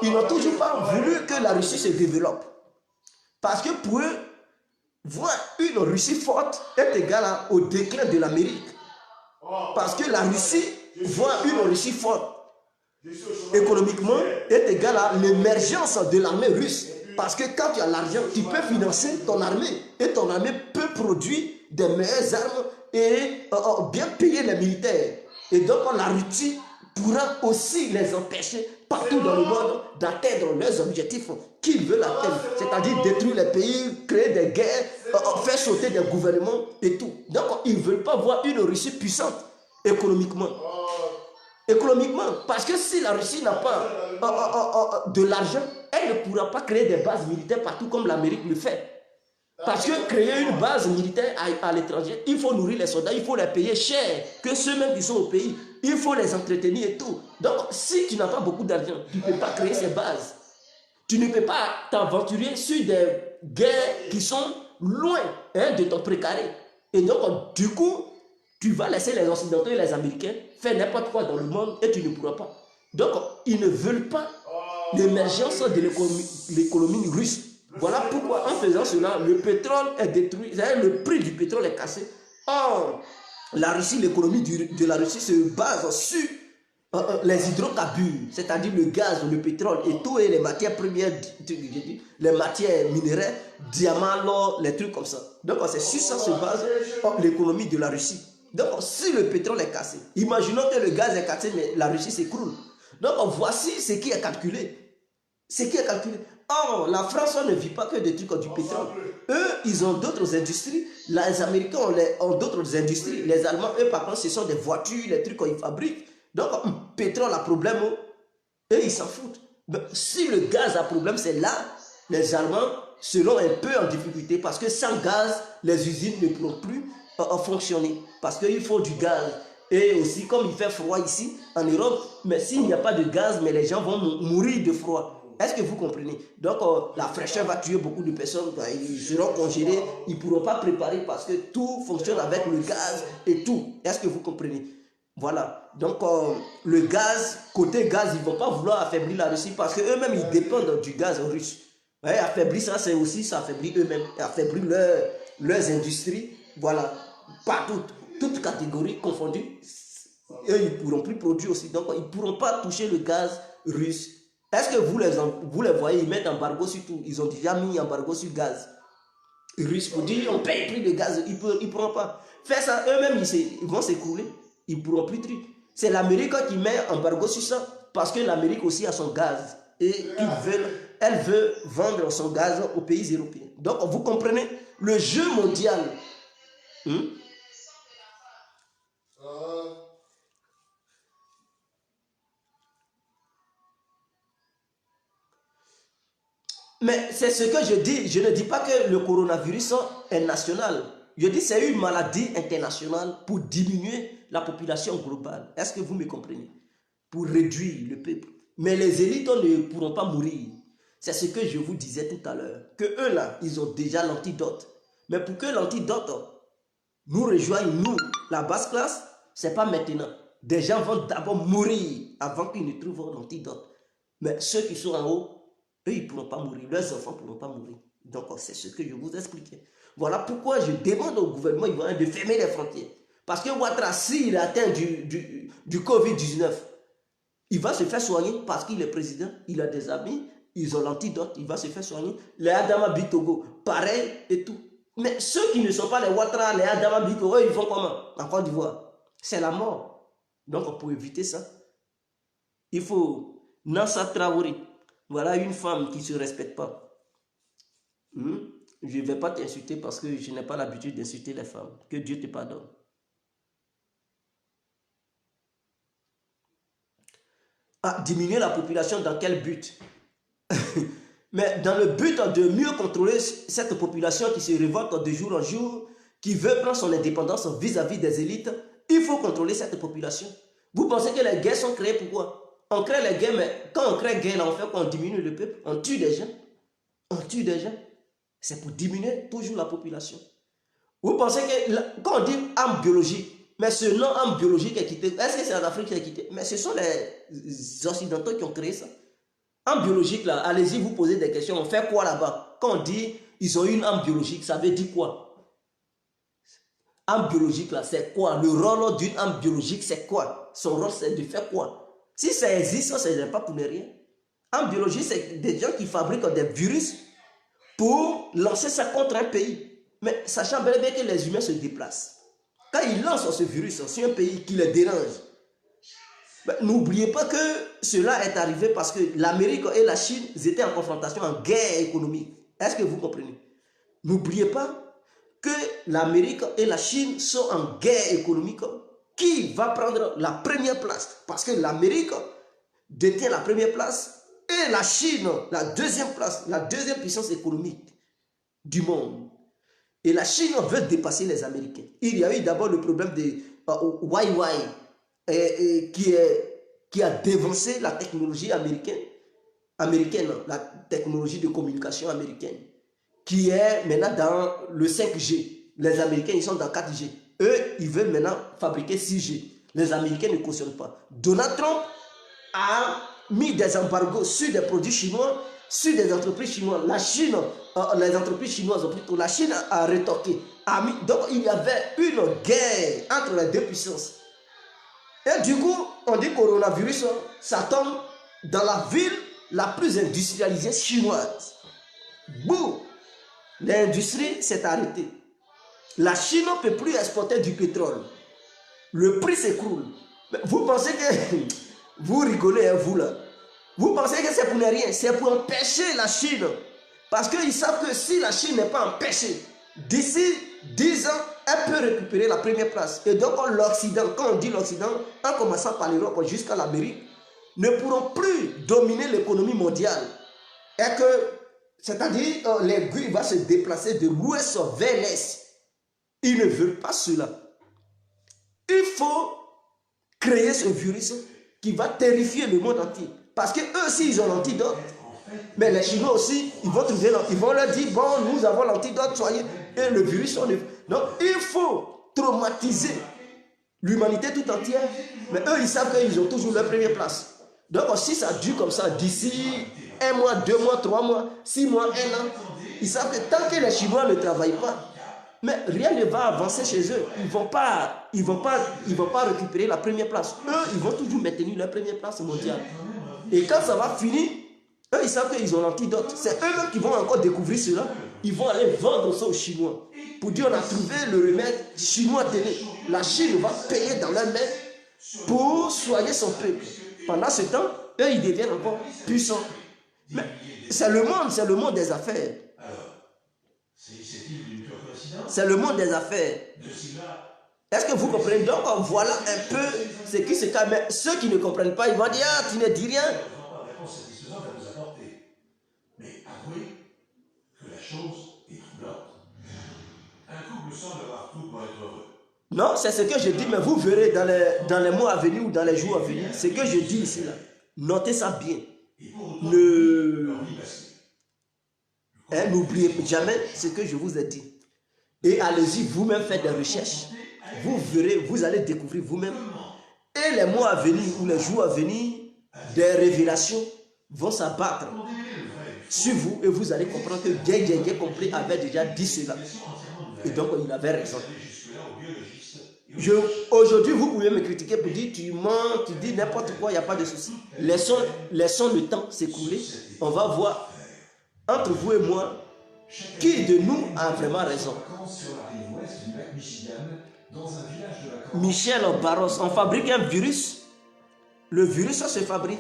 Ils n'ont toujours pas voulu que la Russie se développe. Parce que pour eux, voir une Russie forte est égal au déclin de l'Amérique. Parce que la Russie, voir une Russie forte économiquement, est égal à l'émergence de l'armée russe. Parce que quand tu as l'argent, tu peux financer ton armée. Et ton armée peut produire des meilleures armes et bien payer les militaires. Et donc la Russie pourra aussi les empêcher partout dans le monde d'atteindre leurs objectifs qu'ils veulent atteindre. C'est-à-dire détruire les pays, créer des guerres, faire sauter des gouvernements et tout. Donc ils ne veulent pas voir une Russie puissante économiquement. Parce que si la Russie n'a pas de l'argent, elle ne pourra pas créer des bases militaires partout comme l'Amérique le fait. Parce que créer une base militaire à l'étranger, il faut nourrir les soldats, il faut les payer cher, que ceux-mêmes qui sont au pays, il faut les entretenir et tout. Donc, si tu n'as pas beaucoup d'argent, tu ne peux pas créer ces bases. Tu ne peux pas t'aventurer sur des guerres qui sont loin de ton précaré. Et donc, du coup, tu vas laisser les Occidentaux et les Américains faire n'importe quoi dans le monde et tu ne pourras pas. Donc, ils ne veulent pas l'émergence de l'économie russe. Voilà pourquoi, en faisant cela, le pétrole est détruit, le prix du pétrole est cassé. Or, la Russie, l'économie de la Russie se base sur les hydrocarbures, c'est-à-dire le gaz, le pétrole et tout, et les matières premières, les matières minéraires, diamants, l'or, les trucs comme ça. Donc, c'est sur ça se base l'économie de la Russie. Donc, si le pétrole est cassé, imaginons que le gaz est cassé, mais la Russie s'écroule. Donc, voici ce qui est calculé. Or, la France ne vit pas que des trucs du pétrole. Eux, ils ont d'autres industries. Les Américains ont d'autres industries. Les Allemands, eux, par contre, ce sont des voitures, les trucs qu'ils fabriquent. Donc, pétrole a problème, eux, ils s'en foutent. Mais si le gaz a problème, c'est là, les Allemands seront un peu en difficulté parce que sans gaz, les usines ne pourront plus fonctionner. Parce qu'il faut du gaz. Et aussi, comme il fait froid ici, en Europe, mais s'il n'y a pas de gaz, mais les gens vont mourir de froid. Est-ce que vous comprenez? Donc, la fraîcheur va tuer beaucoup de personnes. Ils seront congelés. Ils ne pourront pas préparer parce que tout fonctionne avec le gaz et tout. Est-ce que vous comprenez? Voilà. Donc, le gaz, côté gaz, ils ne vont pas vouloir affaiblir la Russie parce qu'eux-mêmes, ils dépendent du gaz russe. Ouais, affaiblir ça, c'est aussi ça affaiblit eux-mêmes. Affaiblir leurs industries. Voilà. Pas toutes catégories confondues. Eux, ils ne pourront plus produire aussi. Donc, ils ne pourront pas toucher le gaz russe. Est-ce que vous les voyez, ils mettent embargo sur tout. Ils ont déjà mis embargo sur le gaz russe pour dire on paye plus de gaz. Ils ne pourront pas. Faire ça, eux-mêmes, ils vont s'écrouler. Ils ne pourront plus trier. C'est l'Amérique qui met embargo sur ça parce que l'Amérique aussi a son gaz. Et elle veut vendre son gaz aux pays européens. Donc, vous comprenez, le jeu mondial. Mais c'est ce que je dis. Je ne dis pas que le coronavirus est national. Je dis que c'est une maladie internationale pour diminuer la population globale. Est-ce que vous me comprenez? Pour réduire le peuple. Mais les élites ne pourront pas mourir. C'est ce que je vous disais tout à l'heure. Que eux là, ils ont déjà l'antidote. Mais pour que l'antidote nous rejoigne, nous, la basse classe, c'est pas maintenant. Des gens vont d'abord mourir avant qu'ils ne trouvent l'antidote. Mais ceux qui sont en haut, eux, ils ne pourront pas mourir. Leurs enfants ne pourront pas mourir. Donc, c'est ce que je vous expliquais. Voilà pourquoi je demande au gouvernement ivoirien de fermer les frontières. Parce que Ouattara, s'il est atteint du Covid-19, il va se faire soigner parce qu'il est président, il a des amis, ils ont l'antidote, il va se faire soigner. Les Adama Bitogo, pareil et tout. Mais ceux qui ne sont pas les Ouattara, les Adama Bitogo, ils font comment? En Côte d'Ivoire. C'est la mort. Donc, pour éviter ça, il faut Nassa Traoré. Voilà une femme qui ne se respecte pas. Je ne vais pas t'insulter parce que je n'ai pas l'habitude d'insulter les femmes. Que Dieu te pardonne. Ah, diminuer la population dans quel but? Mais dans le but de mieux contrôler cette population qui se révolte de jour en jour, qui veut prendre son indépendance vis-à-vis des élites, il faut contrôler cette population. Vous pensez que les guerres sont créées pourquoi? On crée les guerres, mais quand on crée guerre, on fait quoi? On diminue le peuple, on tue des gens. On tue des gens. C'est pour diminuer toujours la population. Vous pensez que quand on dit arme biologique, mais ce nom arme biologique est quitté, est-ce que c'est en Afrique qui est quitté? Mais ce sont les Occidentaux qui ont créé ça. Arme biologique, là, allez-y, vous posez des questions. On fait quoi là-bas? Quand on dit ils ont une arme biologique, ça veut dire quoi? Arme biologique, là, c'est quoi? Le rôle d'une arme biologique, c'est quoi? Son rôle, c'est de faire quoi? Si ça existe, ça n'est pas pour ne rien. Arme biologique, c'est des gens qui fabriquent des virus pour lancer ça contre un pays. Mais sachant bien que les humains se déplacent. Quand ils lancent ce virus sur un pays qui les dérange, n'oubliez pas que cela est arrivé parce que l'Amérique et la Chine étaient en confrontation, en guerre économique. Est-ce que vous comprenez? N'oubliez pas que l'Amérique et la Chine sont en guerre économique. Qui va prendre la première place? Parce que l'Amérique détient la première place et la Chine la deuxième place, la deuxième puissance économique du monde. Et la Chine veut dépasser les Américains. Il y a eu d'abord le problème de Huawei qui a dévancé la technologie américaine, la technologie de communication américaine, qui est maintenant dans le 5G. Les Américains, ils sont dans 4G. Eux, ils veulent maintenant fabriquer 6G. Les Américains ne cautionnent pas. Donald Trump a mis des embargos sur des produits chinois, sur des entreprises chinoises. La Chine, les entreprises chinoises, plutôt, la Chine a rétorqué. Donc, il y avait une guerre entre les deux puissances. Et du coup, on dit coronavirus, ça tombe dans la ville la plus industrialisée chinoise. Boum! L'industrie s'est arrêtée. La Chine ne peut plus exporter du pétrole. Le prix s'écroule. Vous pensez que... Vous rigolez, hein, vous là. Vous pensez que c'est pour ne rien. C'est pour empêcher la Chine. Parce qu'ils savent que si la Chine n'est pas empêchée, d'ici 10 ans, elle peut récupérer la première place. Et donc l'Occident, quand on dit l'Occident, en commençant par l'Europe jusqu'à l'Amérique, ne pourront plus dominer l'économie mondiale. Et que, c'est-à-dire, l'aiguille va se déplacer de l'ouest vers l'est. Ils ne veulent pas cela. Il faut créer ce virus qui va terrifier le monde entier. Parce qu'eux aussi, ils ont l'antidote. Mais les Chinois aussi, ils vont trouver, ils vont leur dire, bon, nous avons l'antidote, soyez. Et le virus, on est... Donc, il faut traumatiser l'humanité tout entière. Mais eux, ils savent qu'ils ont toujours leur première place. Donc, si ça dure comme ça, d'ici 1 mois, 2 mois, 3 mois, 6 mois, 1 an, ils savent que tant que les Chinois ne travaillent pas, mais rien ne va avancer chez eux. Ils ne vont pas récupérer la première place. Eux, ils vont toujours maintenir leur première place mondiale. Et quand ça va finir, eux, ils savent qu'ils ont l'antidote. C'est eux-mêmes qui vont encore découvrir cela. Ils vont aller vendre ça aux Chinois. Pour dire, on a trouvé le remède chinois télé. La Chine va payer dans leur main pour soigner son peuple. Pendant ce temps, eux, ils deviennent encore puissants. Mais c'est le monde des affaires. C'est le monde des affaires. Est-ce que vous comprenez? Donc voilà un peu ce qui se calme. Mais ceux qui ne comprennent pas, ils vont dire, ah, tu ne dis rien. Mais avouez que la chose est troublante. Un couple semble avoir tout pour être heureux. Non, c'est ce que je dis, mais vous verrez dans les mois à venir ou dans les jours à venir. Ce que je dis ici, là, notez ça bien. Hein, n'oubliez jamais ce que je vous ai dit. Et allez-y vous-même faire des recherches. Vous verrez, vous allez découvrir vous-même. Et les mois à venir ou les jours à venir, des révélations vont s'abattre sur vous et vous allez comprendre que Gué complet avait déjà dit cela. Et donc il avait raison. Aujourd'hui, vous pouvez me critiquer pour dire tu mens, tu dis n'importe quoi, il n'y a pas de souci. Laissons le temps s'écouler. On va voir entre vous et moi qui de nous a vraiment raison. Michel Barros, on fabrique un virus. Le virus, ça se fabrique.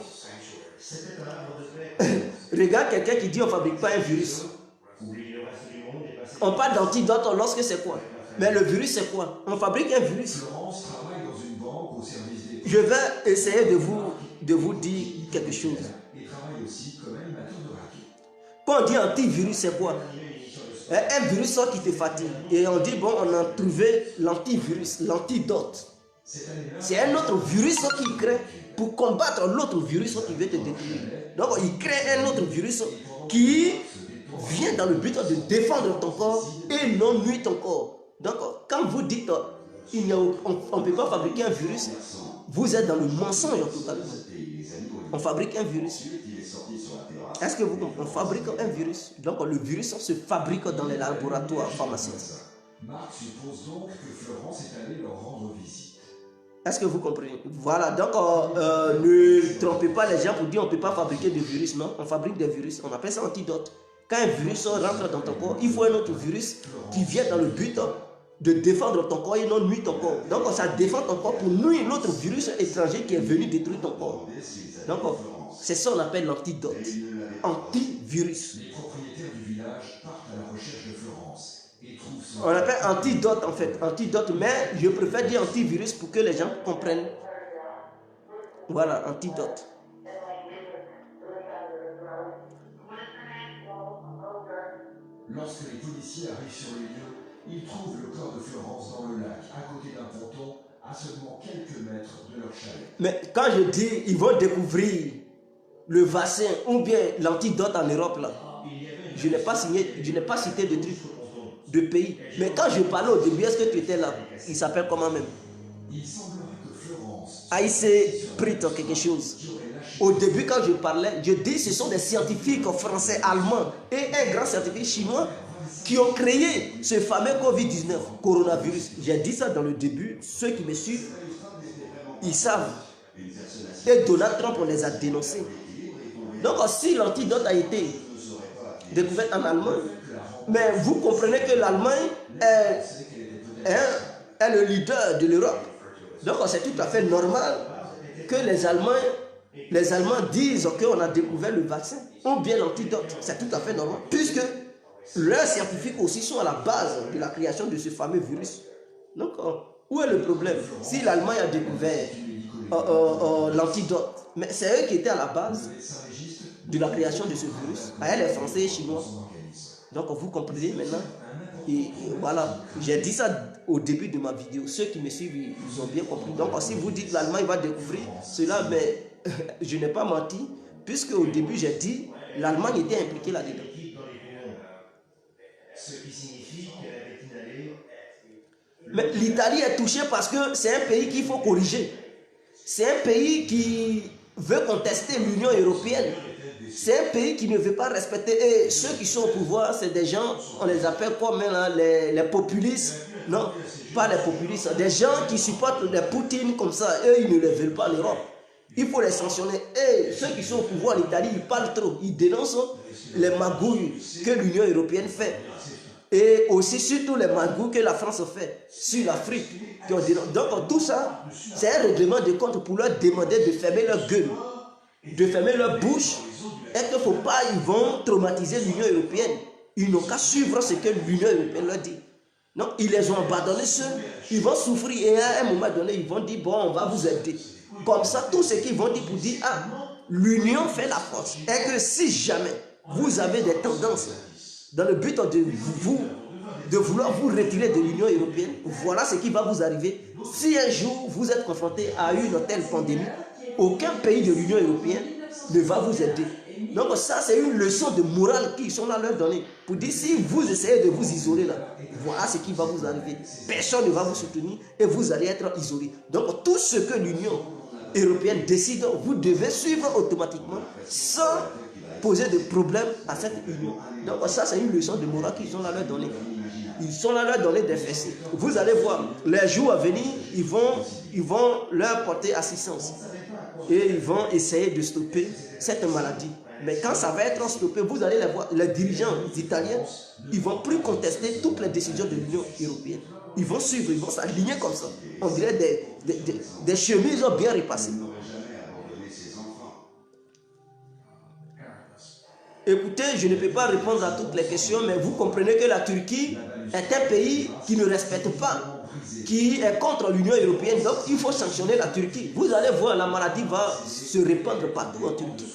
Regarde quelqu'un qui dit on ne fabrique pas un virus. On parle d'antidote lorsque c'est quoi? Mais le virus, c'est quoi? On fabrique un virus. Je vais essayer de vous dire quelque chose. Quand on dit antivirus, c'est quoi? Un virus qui te fatigue. Et on dit, bon, on a trouvé l'antivirus, l'antidote. C'est un autre virus qui crée pour combattre l'autre virus qui veut te détruire. Donc, il crée un autre virus qui vient dans le but de défendre ton corps et non nuire ton corps. Donc, quand vous dites on ne peut pas fabriquer un virus, vous êtes dans le mensonge totalement. On fabrique un virus. Est-ce que vous comprenez? On fabrique un virus. Donc, le virus se fabrique dans les laboratoires pharmaceutiques. Marc suppose donc que Florence est allée leur rendre visite. Est-ce que vous comprenez? Voilà, donc ne trompez pas les gens pour dire on ne peut pas fabriquer de virus. Non, on fabrique des virus. On appelle ça antidote. Quand un virus rentre dans ton corps, il faut un autre virus qui vient dans le but de défendre ton corps et non nuire ton corps. Donc ça défend ton corps pour nuire l'autre virus étranger qui est venu détruire ton corps. Donc c'est ça qu'on appelle l'antidote. Antivirus. Les propriétaires du village partent à la recherche de Florence et trouvent son... On appelle antidote en fait. Antidote, mais je préfère dire antivirus pour que les gens comprennent. Voilà, antidote. Lorsque les policiers arrivent sur les lieux, ils trouvent le corps de Florence dans le lac, à côté d'un ponton, à seulement quelques mètres de leur chalet. Mais quand je dis ils vont découvrir le vaccin ou bien l'antidote en Europe, là, je n'ai pas cité de trucs, de pays. Mais quand je parlais au début, est-ce que tu étais là? Il s'appelle comment même? Il semblerait que Florence... Aïssé Prito quelque chose. Au début, quand je parlais, je dis ce sont des scientifiques français, allemands et un grand scientifique chinois qui ont créé ce fameux Covid-19, coronavirus. J'ai dit ça dans le début. Ceux qui me suivent, ils savent. Et Donald Trump, on les a dénoncés. Donc, si l'antidote a été découvert en Allemagne, mais vous comprenez que l'Allemagne est le leader de l'Europe. Donc, c'est tout à fait normal que les Allemands disent qu'on a découvert le vaccin ou bien l'antidote. C'est tout à fait normal, puisque leurs scientifiques aussi sont à la base de la création de ce fameux virus. Donc, où est le problème? Si l'Allemagne a découvert l'antidote, mais c'est eux qui étaient à la base de la création de ce virus, avec les Français et les Chinois. Donc, vous comprenez maintenant. Et voilà, j'ai dit ça au début de ma vidéo. Ceux qui me suivent, ils ont bien compris. Donc, si vous dites que l'Allemagne va découvrir cela, mais je n'ai pas menti, puisque au début, j'ai dit l'Allemagne était impliquée là-dedans. Mais l'Italie est touchée parce que c'est un pays qu'il faut corriger. C'est un pays qui veut contester l'Union européenne. C'est un pays qui ne veut pas respecter. Et ceux qui sont au pouvoir, c'est des gens, on les appelle comme les populistes. Non, pas les populistes. Des gens qui supportent les Poutine comme ça. Eux, ils ne les veulent pas en Europe. Il faut les sanctionner. Et ceux qui sont au pouvoir en Italie, ils parlent trop. Ils dénoncent les magouilles que l'Union européenne fait. Et aussi surtout les magouilles que la France fait sur l'Afrique. Donc tout ça, c'est un règlement de compte pour leur demander de fermer leur gueule, de fermer leur bouche. Et qu'il ne faut pas, ils vont traumatiser l'Union européenne. Ils n'ont qu'à suivre ce que l'Union européenne leur dit. Donc ils les ont abandonnés seuls, ils vont souffrir et à un moment donné, ils vont dire, bon, on va vous aider. Comme ça, tout ce qu'ils vont dire pour dire, ah, l'Union fait la force. Et que si jamais vous avez des tendances dans le but de vouloir vous retirer de l'Union européenne, voilà ce qui va vous arriver. Si un jour vous êtes confronté à une telle pandémie, aucun pays de l'Union européenne ne va vous aider. Donc ça, c'est une leçon de morale qu'ils sont là à leur donner. Pour dire, si vous essayez de vous isoler là, voilà ce qui va vous arriver. Personne ne va vous soutenir et vous allez être isolé. Donc tout ce que l'Union européenne décide, vous devez suivre automatiquement sans poser de problème à cette union. Donc ça, c'est une leçon de morale qu'ils sont là à leur donner. Ils sont là à leur donner des fessées. Vous allez voir, les jours à venir, ils vont leur porter assistance. Et ils vont essayer de stopper cette maladie. Mais quand ça va être stoppé, vous allez les voir, les dirigeants italiens, ils ne vont plus contester toutes les décisions de l'Union européenne. Ils vont suivre, ils vont s'aligner comme ça. On dirait des chemises bien repassées. Écoutez, je ne peux pas répondre à toutes les questions, mais vous comprenez que la Turquie est un pays qui ne respecte pas, qui est contre l'Union européenne. Donc, il faut sanctionner la Turquie. Vous allez voir, la maladie va se répandre partout en Turquie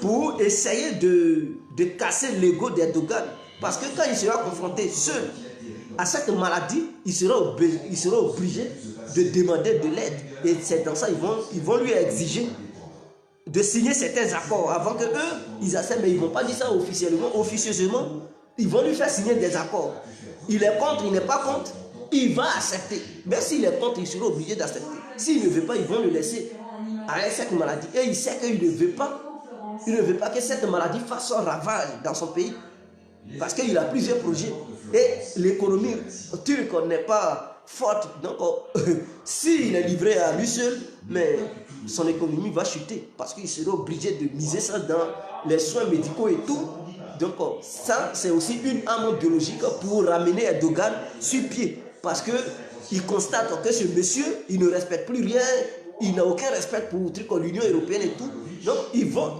pour essayer de casser l'ego d'Erdogan. Parce que quand il sera confronté seul à cette maladie, il sera obligé de demander de l'aide. Et c'est dans ça qu'ils vont lui exiger de signer certains accords avant que eux, ils acceptent, mais ils ne vont pas dire ça officieusement, ils vont lui faire signer des accords. Il est contre, il n'est pas contre, il va accepter. Même s'il est contre, il sera obligé d'accepter. S'il ne veut pas, ils vont le laisser avec cette maladie. Et il sait qu'il ne veut pas que cette maladie fasse un ravage dans son pays. Parce qu'il a plusieurs projets. Et l'économie turque n'est pas forte. Donc, s'il est livré à lui seul, mais son économie va chuter. Parce qu'il sera obligé de miser ça dans les soins médicaux et tout. Donc, ça, c'est aussi une arme biologique pour ramener Erdogan sur pied. Parce qu'il constate que ce monsieur, il ne respecte plus rien. Il n'a aucun respect pour l'Union européenne et tout. Donc,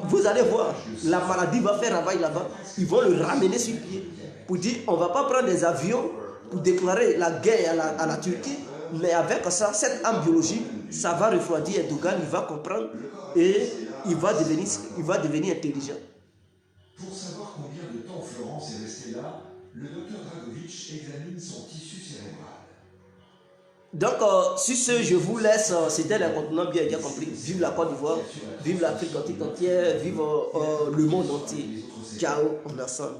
vous allez voir, la maladie va faire ravage là-bas. Ils vont le ramener sur pied. Pour dire, on ne va pas prendre des avions pour déclarer la guerre à la Turquie. Mais avec ça, cette arme biologique, ça va refroidir Erdogan, il va comprendre et il va devenir intelligent. Pour savoir combien de temps Florence est restée là, le docteur Dragovic examine son tissu cérébral. Donc, sur ce, je vous laisse. C'était l'incontournable bien compris. Vive la Côte d'Ivoire, vive l'Afrique entière, vive le monde entier. Ciao, on est ensemble.